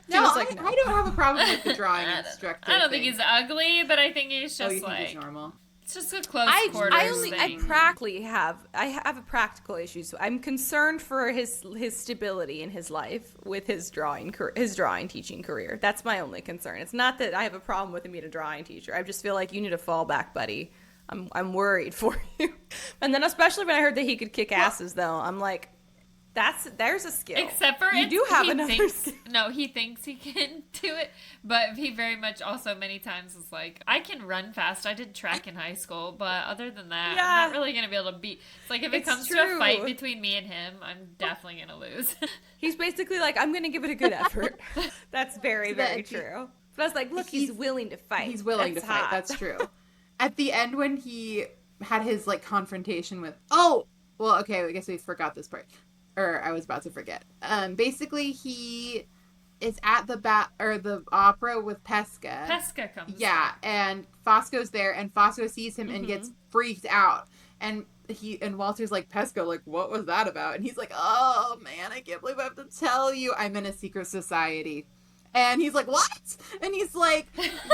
No, I don't have a problem with the drawing instructor. I don't think he's ugly, but I think he's just you think like he's normal. it's just a close quarters thing. I have a practical issue. So I'm concerned for his stability in his life with his drawing teaching career. That's my only concern. It's not that I have a problem with him being a drawing teacher. I just feel like you need a fallback, buddy. I'm worried for you. And then especially when I heard that he could kick asses, though, I'm like, there's a skill. Except for you do have another skill. No, he thinks he can do it, but he very much also many times is like, I can run fast. I did track in high school, but other than that, I'm not really gonna be able to beat. It's like if it comes to a fight between me and him, I'm definitely gonna lose. He's basically like, I'm gonna give it a good effort. That's very, very true. But I was like, look, he's willing to fight. He's willing to fight. That's true. At the end when he had his like confrontation with okay, I guess we forgot this part. Or I was about to forget. Basically, he is at the opera with Pesca. Pesca comes. Yeah, and Fosco's there, and Fosco sees him and gets freaked out. And Walter's like, Pesca, like, what was that about? And he's like, oh man, I can't believe I have to tell you, I'm in a secret society. And he's like, what? And he's like,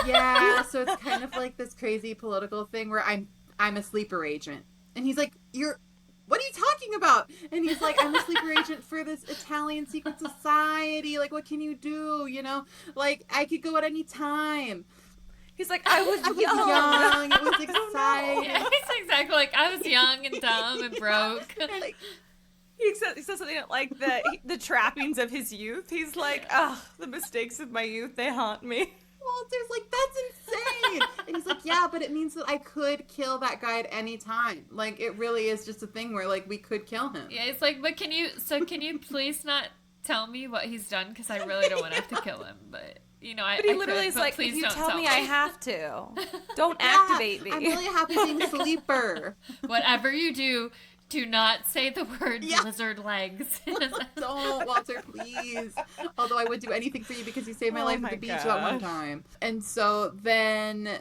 yeah, so it's kind of like this crazy political thing where I'm a sleeper agent. And he's like, what are you talking about? And he's like, I'm a sleeper agent for this Italian secret society. Like, what can you do? You know, like, I could go at any time. He's like, I was young. It was exciting. Yeah, he's exactly like, I was young and dumb and broke. Like, he says something like the trappings of his youth. He's like, the mistakes of my youth, they haunt me. Walter's like, that's insane. And he's like, yeah, but it means that I could kill that guy at any time. Like, it really is just a thing where, like, we could kill him. Yeah, it's like, but can you please not tell me what he's done? Because I really don't want to have to kill him. But, you know, But he literally is like, please if you don't tell me I have to. Don't activate me. I'm really happy being a sleeper. Whatever you do not say the word lizard legs. Don't, Walter, please. Although I would do anything for you because you saved my life at the beach that one time. And so then,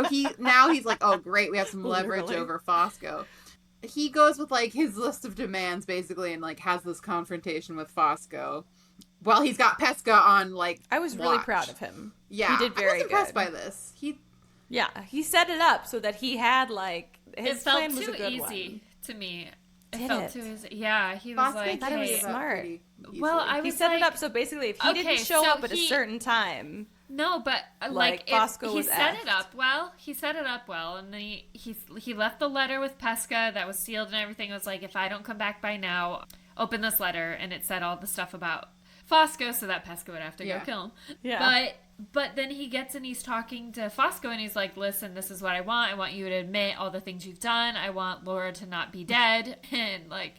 he's like, oh, great, we have some leverage over Fosco. He goes with, like, his list of demands, basically, and, like, has this confrontation with Fosco. Well, he's got Pesca on, like, I was really proud of him. Yeah. He did very good. I was impressed by this. He set it up so that he had, like, his plan was a good one. It felt too easy to me. Did felt it? too easy. Yeah, he was like, I thought it was smart. Well, he set it up so basically if he didn't show up at a certain time. No, but like Fosco he was set it up well. He set it up well, and then he left the letter with Pesca that was sealed and everything. It was like, if I don't come back by now, open this letter, and it said all the stuff about Fosco, so that Pesca would have to go kill him. Yeah. But then he gets and he's talking to Fosco, and he's like, listen, this is what I want. I want you to admit all the things you've done. I want Laura to not be dead. And like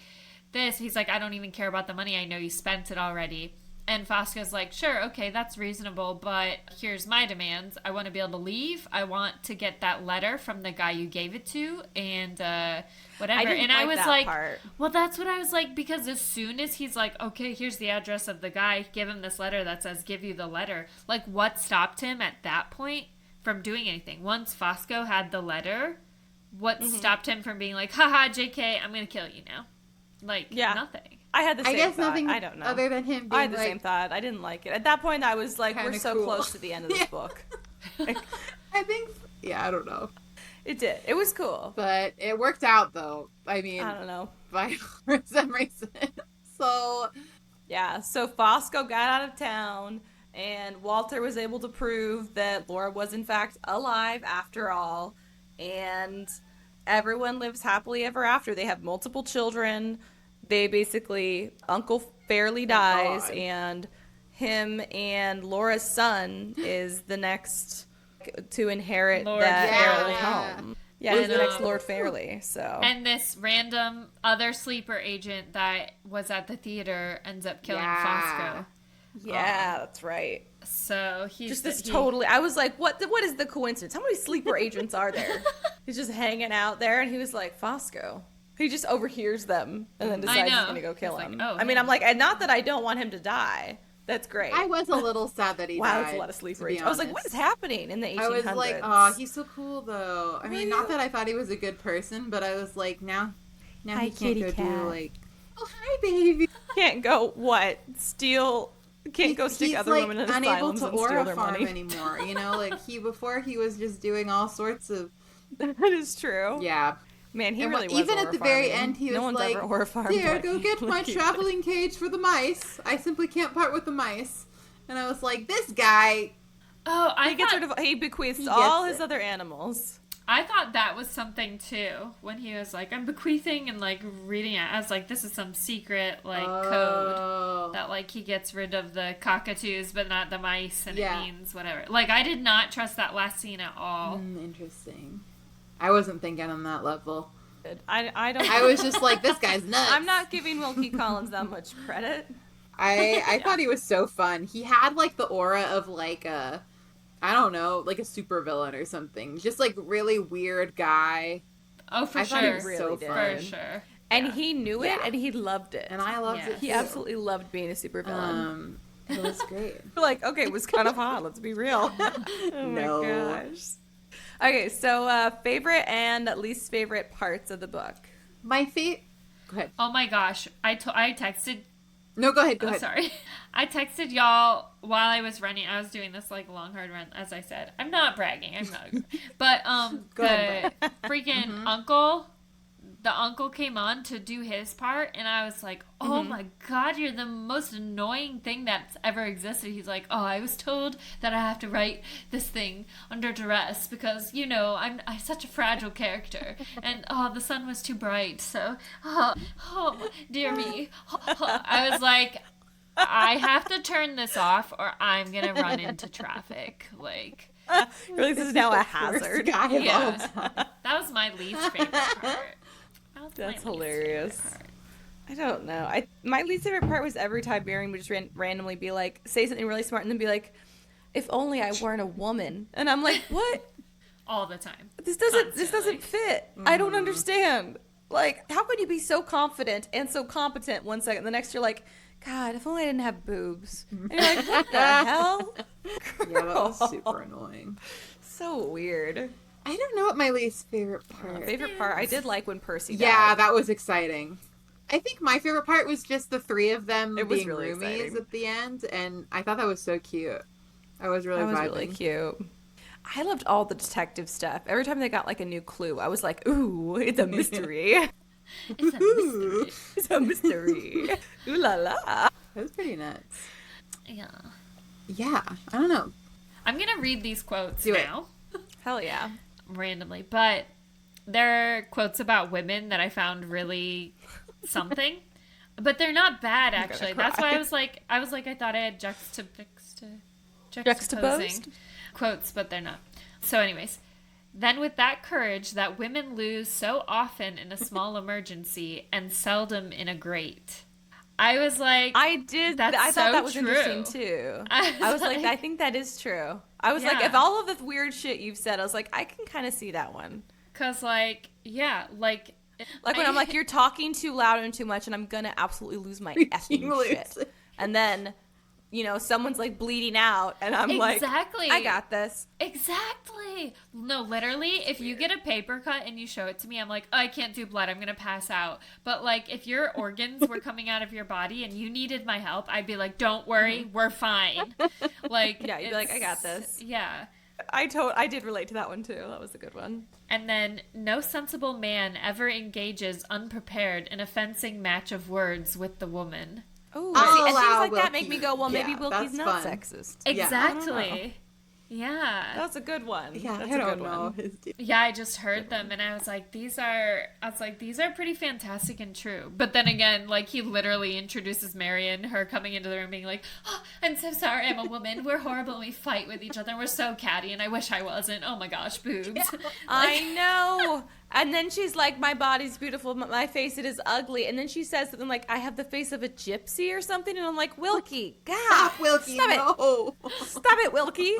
this, he's like, I don't even care about the money. I know you spent it already. And Fosco's like, sure, okay, that's reasonable, but here's my demands. I want to be able to leave. I want to get that letter from the guy you gave it to, and whatever. I was like, part. Well, that's what I was like, because as soon as he's like, okay, here's the address of the guy, give him this letter that says, give you the letter. Like, what stopped him at that point from doing anything? Once Fosco had the letter, what stopped him from being like, haha, JK, I'm going to kill you now? Like, nothing. I had the same thought. Nothing I don't know. Other than him being I had the same thought. I didn't like it. At that point, I was like, we're so close to the end of this book. Like, I think, I don't know. It did. It was cool. But it worked out, though. I mean, I don't know. For some reason. So. Yeah, so Fosco got out of town, and Walter was able to prove that Laura was, in fact, alive after all. And everyone lives happily ever after. They have multiple children. They basically, Uncle Fairly dies, and him and Laura's son is the next to inherit that Fairly home. Yeah, he's the next Lord Fairly, so. And this random other sleeper agent that was at the theater ends up killing Fosco. Yeah, that's right. So he's just this totally. I was like, what is the coincidence? How many sleeper agents are there? He's just hanging out there, and he was like, Fosco. He just overhears them and then decides he's going to go kill him. Like, I'm like, and not that I don't want him to die. That's great. I was a little sad that he died. Wow, that's a lot of sleeper agents. I was like, what is happening in the 1800s? I was like, oh, he's so cool, though. I mean, not that I thought he was a good person, but I was like, now he can't go do, like, oh, hi, baby. Can't go, what? Can't go stick other women in asylums and steal their money. He's unable to aura farm anymore, you know? Like, before he was just doing all sorts of... That is true. Yeah. Man, he really was even at the very end, he was like, "Here, go get my traveling cage for the mice. I simply can't part with the mice." And I was like, "This guy." Oh, he bequeaths all his other animals. I thought that was something too when he was like, "I'm bequeathing," and like reading it. I was like, "This is some secret code that like he gets rid of the cockatoos but not the mice, and it means whatever." Like, I did not trust that last scene at all. Interesting. I wasn't thinking on that level. I don't. I was just like, this guy's nuts. I'm not giving Wilkie Collins that much credit. I thought he was so fun. He had like the aura of like a, I don't know, like a supervillain or something. Just like really weird guy. Oh, for sure. He was really so fun. For sure. And he knew it, and he loved it. And I loved it. He absolutely loved being a supervillain. It was great. Like, okay, it was kind of hot. Let's be real. Oh my gosh. Okay, so favorite and least favorite parts of the book. My favorite. Go ahead. Oh my gosh, I texted. No, go ahead. Go ahead. Sorry, I texted y'all while I was running. I was doing this like long hard run, as I said. I'm not bragging. I'm not. But the freaking uncle. The uncle came on to do his part, and I was like, oh my god, you're the most annoying thing that's ever existed. He's like, oh, I was told that I have to write this thing under duress because, you know, I'm such a fragile character, and the sun was too bright, so dear me. I was like, I have to turn this off or I'm gonna run into traffic. Like, really, this is now a hazard. Yeah, that was my least favorite part. That's hilarious. I don't know. My least favorite part was every time Miriam would just randomly be like, say something really smart and then be like, if only I weren't a woman. And I'm like, what? All the time. This doesn't fit. I don't understand. Like, how could you be so confident and so competent one second, the next you're like, God, if only I didn't have boobs. And you're like, what the hell? Yeah, that was super annoying. So weird. I don't know what my least favorite part is. Favorite part, I did like when Percy died. Yeah, that was exciting. I think my favorite part was just the three of them being really roomies exciting. at the end, and I thought that was so cute. I was really vibing. Really cute. I loved all the detective stuff. Every time they got like a new clue, I was like, ooh, it's a mystery. It's a mystery. It's a mystery. Ooh la la. That was pretty nuts. Yeah. Yeah, I don't know. I'm going to read these quotes Do now. Hell yeah. Randomly, but there are quotes about women that I found really something, but they're not bad actually. That's why I thought I had juxtaposing quotes, but they're not. So anyways, then with that courage that women lose so often in a small emergency and seldom in a great, I was like, I did. I thought so that was true. interesting too. I was like, I think that is true. I was like, if all of the weird shit you've said, I was like, I can kind of see that one. Cause like, yeah, like when I'm like, you're talking too loud and too much, and I'm gonna absolutely lose my effing shit. And then, you know, someone's like bleeding out, and I'm like, I got this. Exactly. No, literally, if you get a paper cut and you show it to me, I'm like, oh, I can't do blood. I'm going to pass out. But like, if your organs were coming out of your body and you needed my help, I'd be like, don't worry, we're fine. Like, yeah, you'd be like, I got this. Yeah. I did relate to that one too. That was a good one. And then, no sensible man ever engages unprepared in a fencing match of words with the woman. Oh, and things like Wilkie. That make me go, well, maybe Wilkie's not fun. Sexist. Exactly. Yeah. That's a good one. Yeah, that's I don't know. Yeah, I just heard them and I was like, these are pretty fantastic and true. But then again, like, he literally introduces Marion, her coming into the room being like, oh, I'm so sorry, I'm a woman. We're horrible and we fight with each other. We're so catty and I wish I wasn't. Oh my gosh, boobs. Yeah. Like, I know. And then she's like, my body's beautiful, but my face, it is ugly. And then she says something like, I have the face of a gypsy or something. And I'm like, Wilkie, God. Stop, Wilkie, Stop it. Stop it, Wilkie.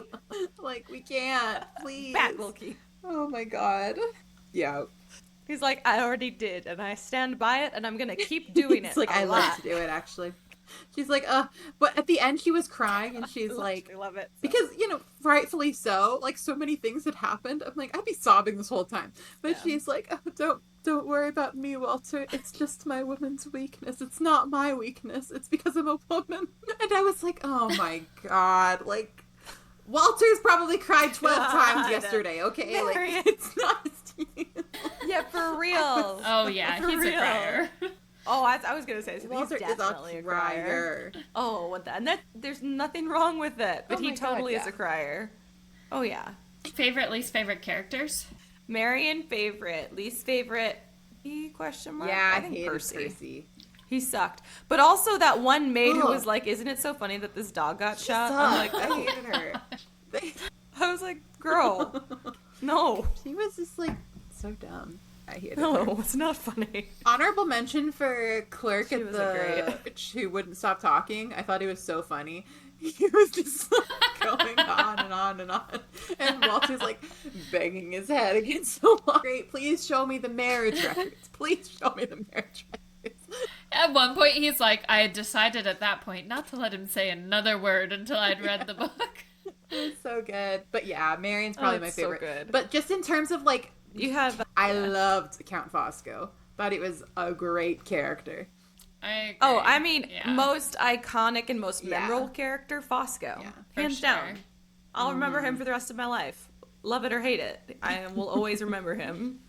Like, we can't, please. Bat Wilkie. Oh my God. Yeah. He's like, I already did, and I stand by it, and I'm going to keep doing it. It's like, I love to do it, actually. She's like, but at the end she was crying and she's like, I love it. So. Because, you know, rightfully so, like so many things had happened. I'm like, I'd be sobbing this whole time. But she's like, oh, don't worry about me, Walter. It's just my woman's weakness. It's not my weakness. It's because I'm a woman. And I was like, oh my God. Like, Walter's probably cried 12 times yesterday, okay? Like, it's not his team. Yeah, for real. Oh, yeah, he's a crier. Oh, I was going to say, so Walter he's definitely a crier. Oh, what that? And there's nothing wrong with it, but he totally is a crier. Oh, yeah. Favorite, least favorite characters? Marion, favorite. Least favorite, question mark? Yeah, I think hated Percy. He sucked. But also that one maid who was like, isn't it so funny that this dog got shot? I'm like, I hated her. I was like, girl, no. She was just like, so dumb. I hated her. No, it's not funny. Honorable mention for Clerk at the who wouldn't stop talking. I thought he was so funny. He was just like, going on and on and on. And Walter's like banging his head against the wall. Great, please show me the marriage records. Please show me the marriage records. At one point, he's like, I had decided at that point not to let him say another word until I'd read the book. It was so good. But yeah, Marion's probably my favorite. So good. But just in terms of like, I loved Count Fosco. Thought he was a great character. I agree. Oh, I mean, most iconic and most memorable character, Fosco. Yeah, hands down. I'll remember him for the rest of my life. Love it or hate it. I will always remember him.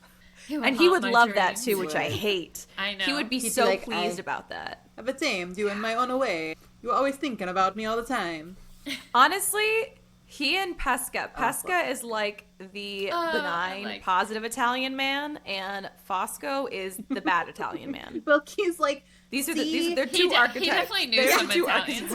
And he would love that too, which I hate. I know. He would be so like, pleased about that. Have a same, doing my own way. You always thinking about me all the time. Honestly, he and Pesca. Pesca is like the benign, positive Italian man, and Fosco is the bad Italian man. Wilkie's like, these are their two archetypes. He definitely knew some Italians.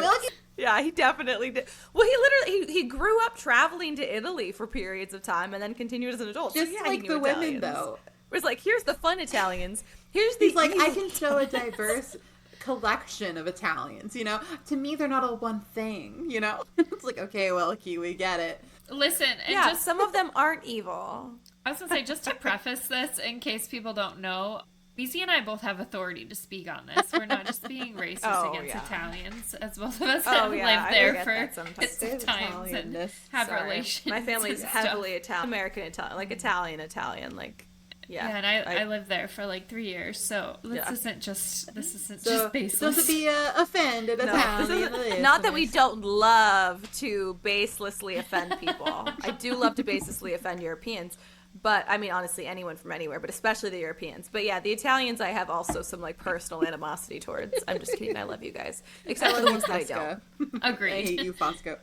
Yeah, he definitely did. Well, he grew up traveling to Italy for periods of time, and then continued as an adult. Just so, like the women, though. It was like, here's the fun Italians. He's like, I can show a diverse collection of Italians, you know? To me, they're not all one thing, you know? It's like, okay, Wilkie, we get it. Listen, and just some of them aren't evil. I was gonna say, just to preface this, in case people don't know, BC and I both have authority to speak on this. We're not just being racist against Italians, as both of us have lived there for times and have relations. My family's heavily Italian, American Italian, like Italian, like. Yeah, and I lived there for like 3 years, so this isn't just baseless. So to be offended Italian. Not that we don't love to baselessly offend people. I do love to baselessly offend Europeans, but I mean honestly anyone from anywhere, but especially the Europeans. But yeah, the Italians I have also some like personal animosity towards. I'm just kidding. I love you guys, except for the ones that I don't. Agreed. I hate you, Fosco.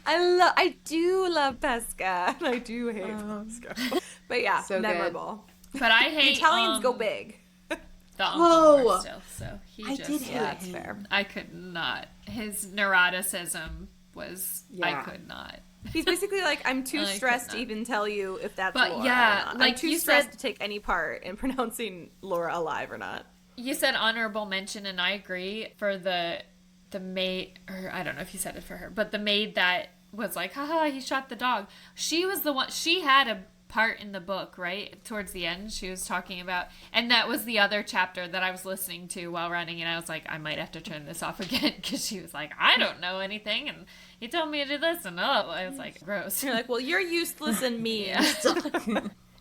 I do love Pesca, and I do hate Fosco. But yeah, so memorable. Good. But I hate the Italians go big. The uncle still, so I did hate that's fair. I could not. His neuroticism was I could not. He's basically like, I'm too stressed to even tell you if that's Laura or not. Like I'm too stressed to take any part in pronouncing Laura alive or not. You said honorable mention, and I agree for the maid, or I don't know if you said it for her, but the maid that was like, haha, he shot the dog. She was the one, she had a part in the book, right? Towards the end, she was talking about, and that was the other chapter that I was listening to while running, and I was like, I might have to turn this off again, because she was like, I don't know anything, and he told me to do this, and I was like, gross. You're like, well, you're useless and mean. Yeah.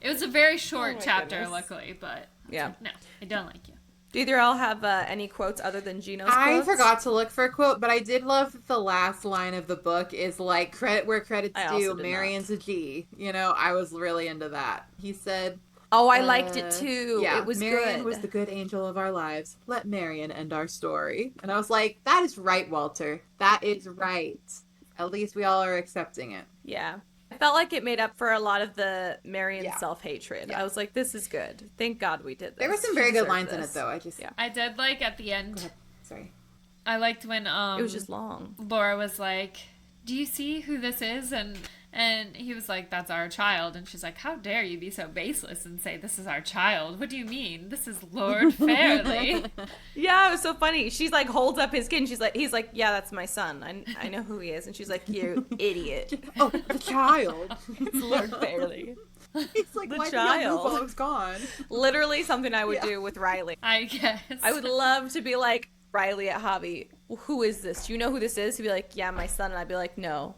It was a very short chapter, goodness. Luckily, but yeah, no, I don't like you. Do either all have any quotes other than Gino's quotes? I forgot to look for a quote, but I did love that the last line of the book is like, credit where credit's due, Marion's a G. You know, I was really into that. He said... Oh, I liked it too. Yeah, it was Marion good. was the good angel of our lives. Let Marion end our story. And I was like, that is right, Walter. That is right. At least we all are accepting it. Yeah. I felt like it made up for a lot of the Marion self-hatred. Yeah. I was like, this is good. Thank God we did this. There were some very good lines in it, though. I did like at the end. Go ahead. Sorry. I liked when it was just long. Laura was like, do you see who this is? And he was like, that's our child. And she's like, how dare you be so baseless and say this is our child? What do you mean? This is Lord Fairley. Yeah, it was so funny. She's like, holds up his kid. And he's like, yeah, that's my son. I know who he is. And she's like, you idiot. Oh, the child. It's Lord Fairley. He's like, why can't you move while I was gone? Literally something I would do with Riley. I guess. I would love to be like, Riley at Hobby, who is this? Do you know who this is? He'd be like, yeah, my son. And I'd be like, no.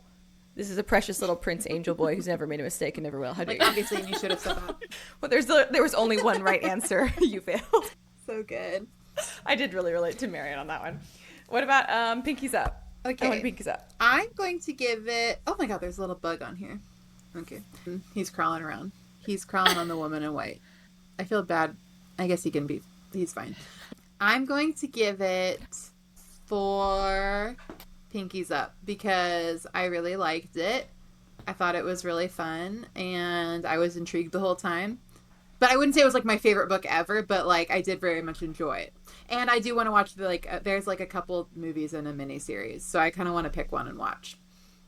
This is a precious little Prince Angel boy who's never made a mistake and never will. How do you? Obviously, you should have said that. Well, there was only one right answer. You failed. So good. I did really relate to Marion on that one. What about Pinky's Up? Okay. I want Pinky's Up. I'm going to give it... Oh my god, there's a little bug on here. Okay. He's crawling around. He's crawling on the woman in white. I feel bad. I guess he can be... He's fine. I'm going to give it 4... Pinky's Up because I really liked it. I thought it was really fun and I was intrigued the whole time. But I wouldn't say it was like my favorite book ever, but like I did very much enjoy it. And I do want to watch there's like a couple movies and a miniseries, so I kind of want to pick one and watch.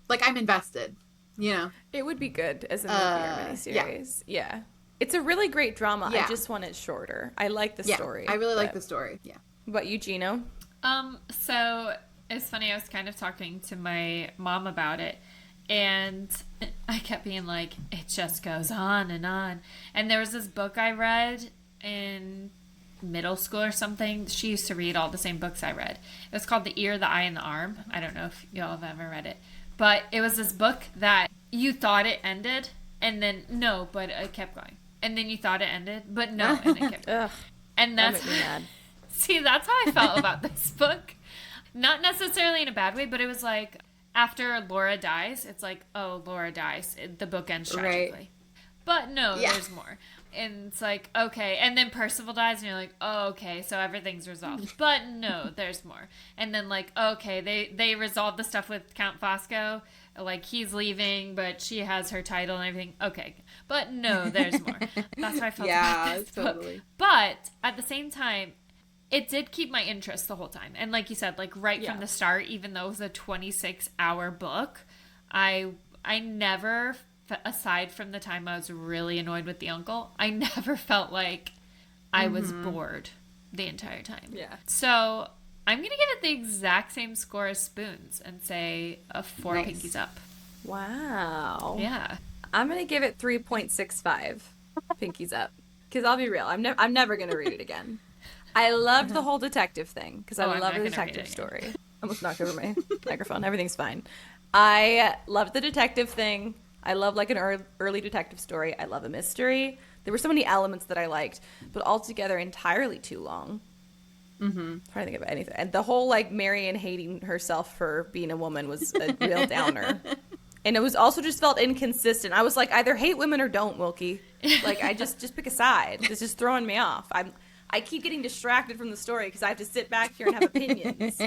Like I'm invested, you know. It would be good as a movie or miniseries. Yeah. It's a really great drama. Yeah. I just want it shorter. I like the story. I really like the story. Yeah. What about you, Gino? So it's funny, I was kind of talking to my mom about it, and I kept being like, it just goes on and on. And there was this book I read in middle school or something. She used to read all the same books I read. It was called The Ear, the Eye, and the Arm. I don't know if y'all have ever read it. But it was this book that you thought it ended, and then no, but it kept going. And then you thought it ended, but no, and it kept going. And that's that made me mad. See, that's how I felt about this book. Not necessarily in a bad way, but it was like, after Laura dies, it's like, oh, Laura dies. The book ends tragically. Right. But no, there's more. And it's like, okay. And then Percival dies, and you're like, oh, okay, so everything's resolved. But no, there's more. And then, like, okay, they resolved the stuff with Count Fosco. Like, he's leaving, but she has her title and everything. Okay. But no, there's more. That's how I felt about this totally. book. But at the same time, it did keep my interest the whole time. And like you said, like right from the start, even though it was a 26-hour book, I never, aside from the time I was really annoyed with the uncle, I never felt like I was bored the entire time. Yeah. So I'm going to give it the exact same score as Spoons and say a 4 Pinkies Up. Wow. Yeah. I'm going to give it 3.65 Pinkies Up. Because I'll be real, I'm never going to read it again. I loved the whole detective thing because I love the detective story. I almost knocked over my microphone. Everything's fine. I loved the detective thing. I love like an early detective story. I love a mystery. There were so many elements that I liked, but altogether entirely too long. I'm trying to think of anything. And the whole like Marion hating herself for being a woman was a real downer. And it was also just felt inconsistent. I was like, either hate women or don't, Wilkie. Like I just pick a side. It's just throwing me off. I keep getting distracted from the story because I have to sit back here and have opinions.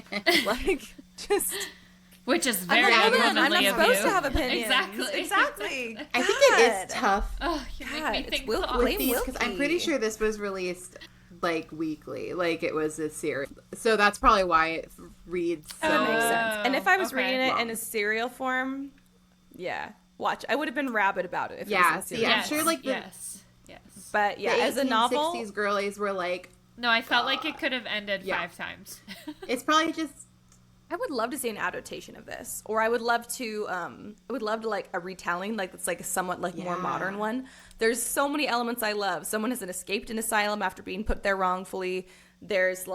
Which is very I'm not of supposed you. to have opinions. Exactly. I think it is tough. Oh, you make me think with these because I'm pretty sure this was released like weekly, like it was a series. So that's probably why it reads so. That makes sense. And if I was reading it long. in a serial form, watch. I would have been rabid about it. If it was in serial I'm sure like Yes. But yeah, as a novel, 60s girlies were like, No, I felt like it could have ended 5 times. It's probably just... I would love to see an adaptation of this, or I would love to like a retelling, like it's like a somewhat like more modern one. There's so many elements I love. Someone has escaped an asylum after being put there wrongfully. There's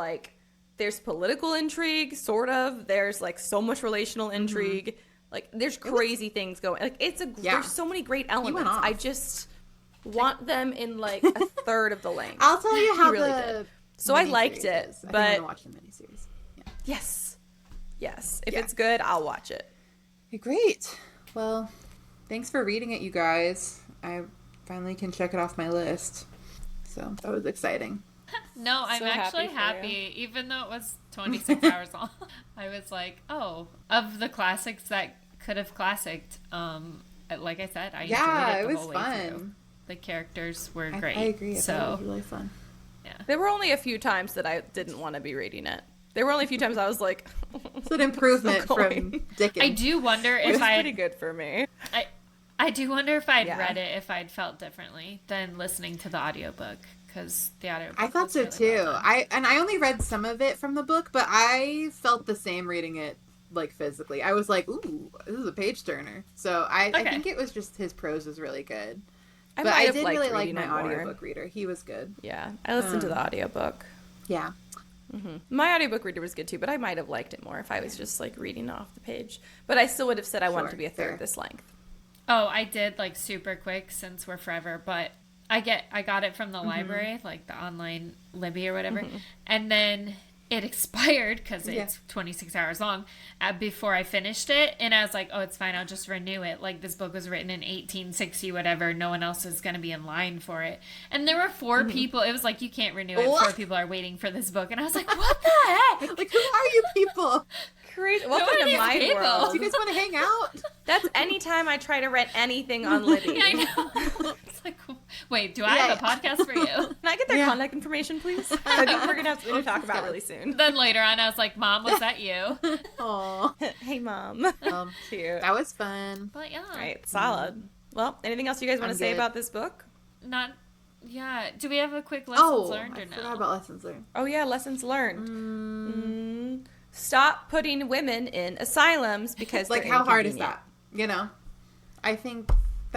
political intrigue, sort of. There's like so much relational intrigue. Like there's crazy things going. Like there's so many great elements. I just want them in like a third of the length. I'll tell you how really did. So I liked it, but I want to watch the miniseries. Yeah. Yes. If it's good, I'll watch it. Okay, great. Well, thanks for reading it, you guys. I finally can check it off my list. So that was exciting. No, I'm actually happy. Even though it was 26 hours long, I was like, oh, of the classics that could have classicked, like I said, I enjoyed it the whole way through. The characters were great. I agree. So it was really fun. Yeah. There were only a few times that I didn't want to be reading it. There were only a few times I was like... It's an improvement from Dickens. I do wonder if It's pretty good for me. I do wonder if I'd read it, if I'd felt differently than listening to the audiobook. Because the audiobook I thought so, really too. Well I only read some of it from the book, but I felt the same reading it, like, physically. I was like, ooh, this is a page-turner. So I think it was just his prose was really good. But I did really like my audiobook reader. He was good. Yeah, I listened to the audiobook. Yeah. Mm-hmm. My audiobook reader was good too, but I might have liked it more if I was just like reading off the page. But I still would have said I wanted to be a third this length. Oh, I did like super quick since we're forever, but I got it from the library, like the online Libby or whatever, and then it expired because it's 26 hours long before I finished it, and I was like, oh, it's fine, I'll just renew it. Like, this book was written in 1860 whatever, no one else is going to be in line for it, and there were 4 people. It was like, you can't renew it. 4 people are waiting for this book, and I was like, what the heck? Like, who are you people? Crazy. Welcome to my world. Do you guys want to hang out? That's anytime I try to rent anything on Libby. I know. It's like, wait, do I have a podcast for you? Can I get their contact information, please? I think we're going to have something to talk about really soon. Then later on, I was like, Mom, was that you? Aw. Hey, Mom. Cute. That was fun. But yeah. Right, solid. Well, anything else you guys want to say about this book? Do we have a quick lessons learned or no? I forgot about lessons learned. Oh, yeah, lessons learned. Stop putting women in asylums because like, how hard is that? You know? I think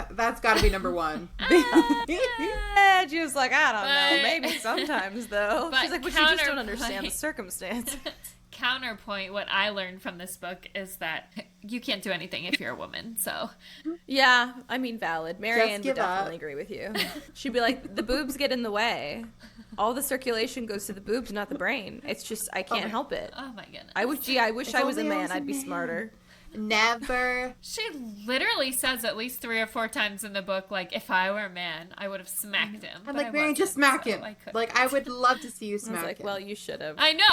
that's got to be number one. And she was like, I don't know. Maybe sometimes, though. She's like, but you just don't understand the circumstance. Counterpoint, what I learned from this book is that you can't do anything if you're a woman, so. Yeah, I mean, valid. Marianne would definitely agree with you. She'd be like, the boobs get in the way. All the circulation goes to the boobs, not the brain. It's just, I can't help it. Oh my goodness. I wish I was a man. I'd be smarter. Never. She literally says at least 3 or 4 times in the book, like, if I were a man, I would have smacked him. I'm like, Marianne, just smack him. I would love to see you smack him. Well, you should have. I know.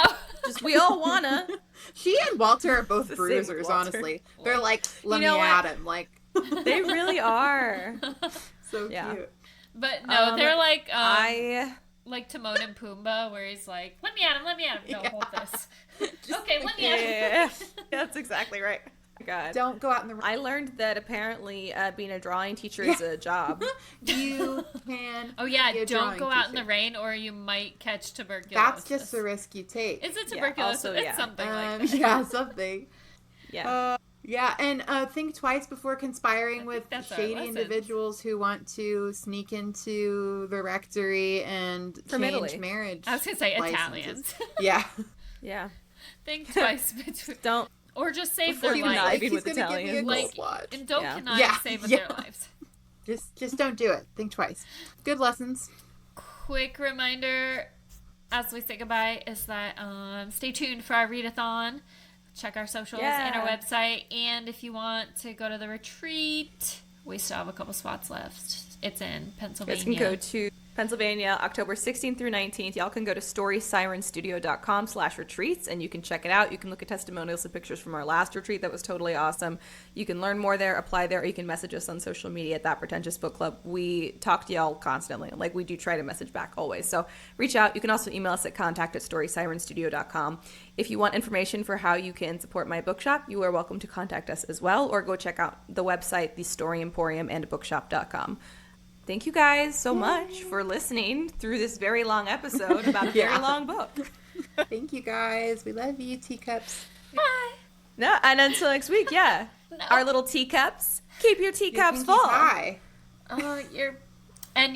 Just, we all wanna. She and Walter are both bruisers, honestly. They're like, let me at him. Like, they really are. So cute. But no, they're like, like Timon and Pumbaa, where he's like, let me at him. No, hold this. Okay, let me at him. That's exactly right. God. Don't go out in the rain. I learned that apparently being a drawing teacher is a job. You can. Oh yeah, don't go out in the rain or you might catch tuberculosis. That's just the risk you take. Is it tuberculosis? It's something like that. Yeah, something. Yeah. Yeah, and think twice before conspiring with shady individuals who want to sneak into the rectory and change marriage. I was going to say Italians. Yeah. Yeah. Think twice between. Don't. Or just save their lives. With Italians. And don't connive saving their lives. Just don't do it. Think twice. Good lessons. Quick reminder as we say goodbye is that stay tuned for our readathon. Check our socials and our website. And if you want to go to the retreat, we still have a couple spots left. It's in Pennsylvania. You guys can go to Pennsylvania, October 16th through 19th. Y'all can go to storysirenstudio.com/retreats and you can check it out. You can look at testimonials and pictures from our last retreat. That was totally awesome. You can learn more there, apply there, or you can message us on social media at That Pretentious Book Club. We talk to y'all constantly. Like, we do try to message back always. So reach out. You can also email us at contact@storysirenstudio.com. If you want information for how you can support my bookshop, you are welcome to contact us as well, or go check out the website, the Story Emporium, and bookshop.com. thank you guys so much for listening through this very long episode about a very long book. Thank you guys. We love you, teacups. Bye. No, and until next week, no. Our little teacups. Keep your teacups full. High. Oh,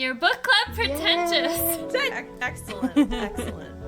your book club pretentious. Excellent.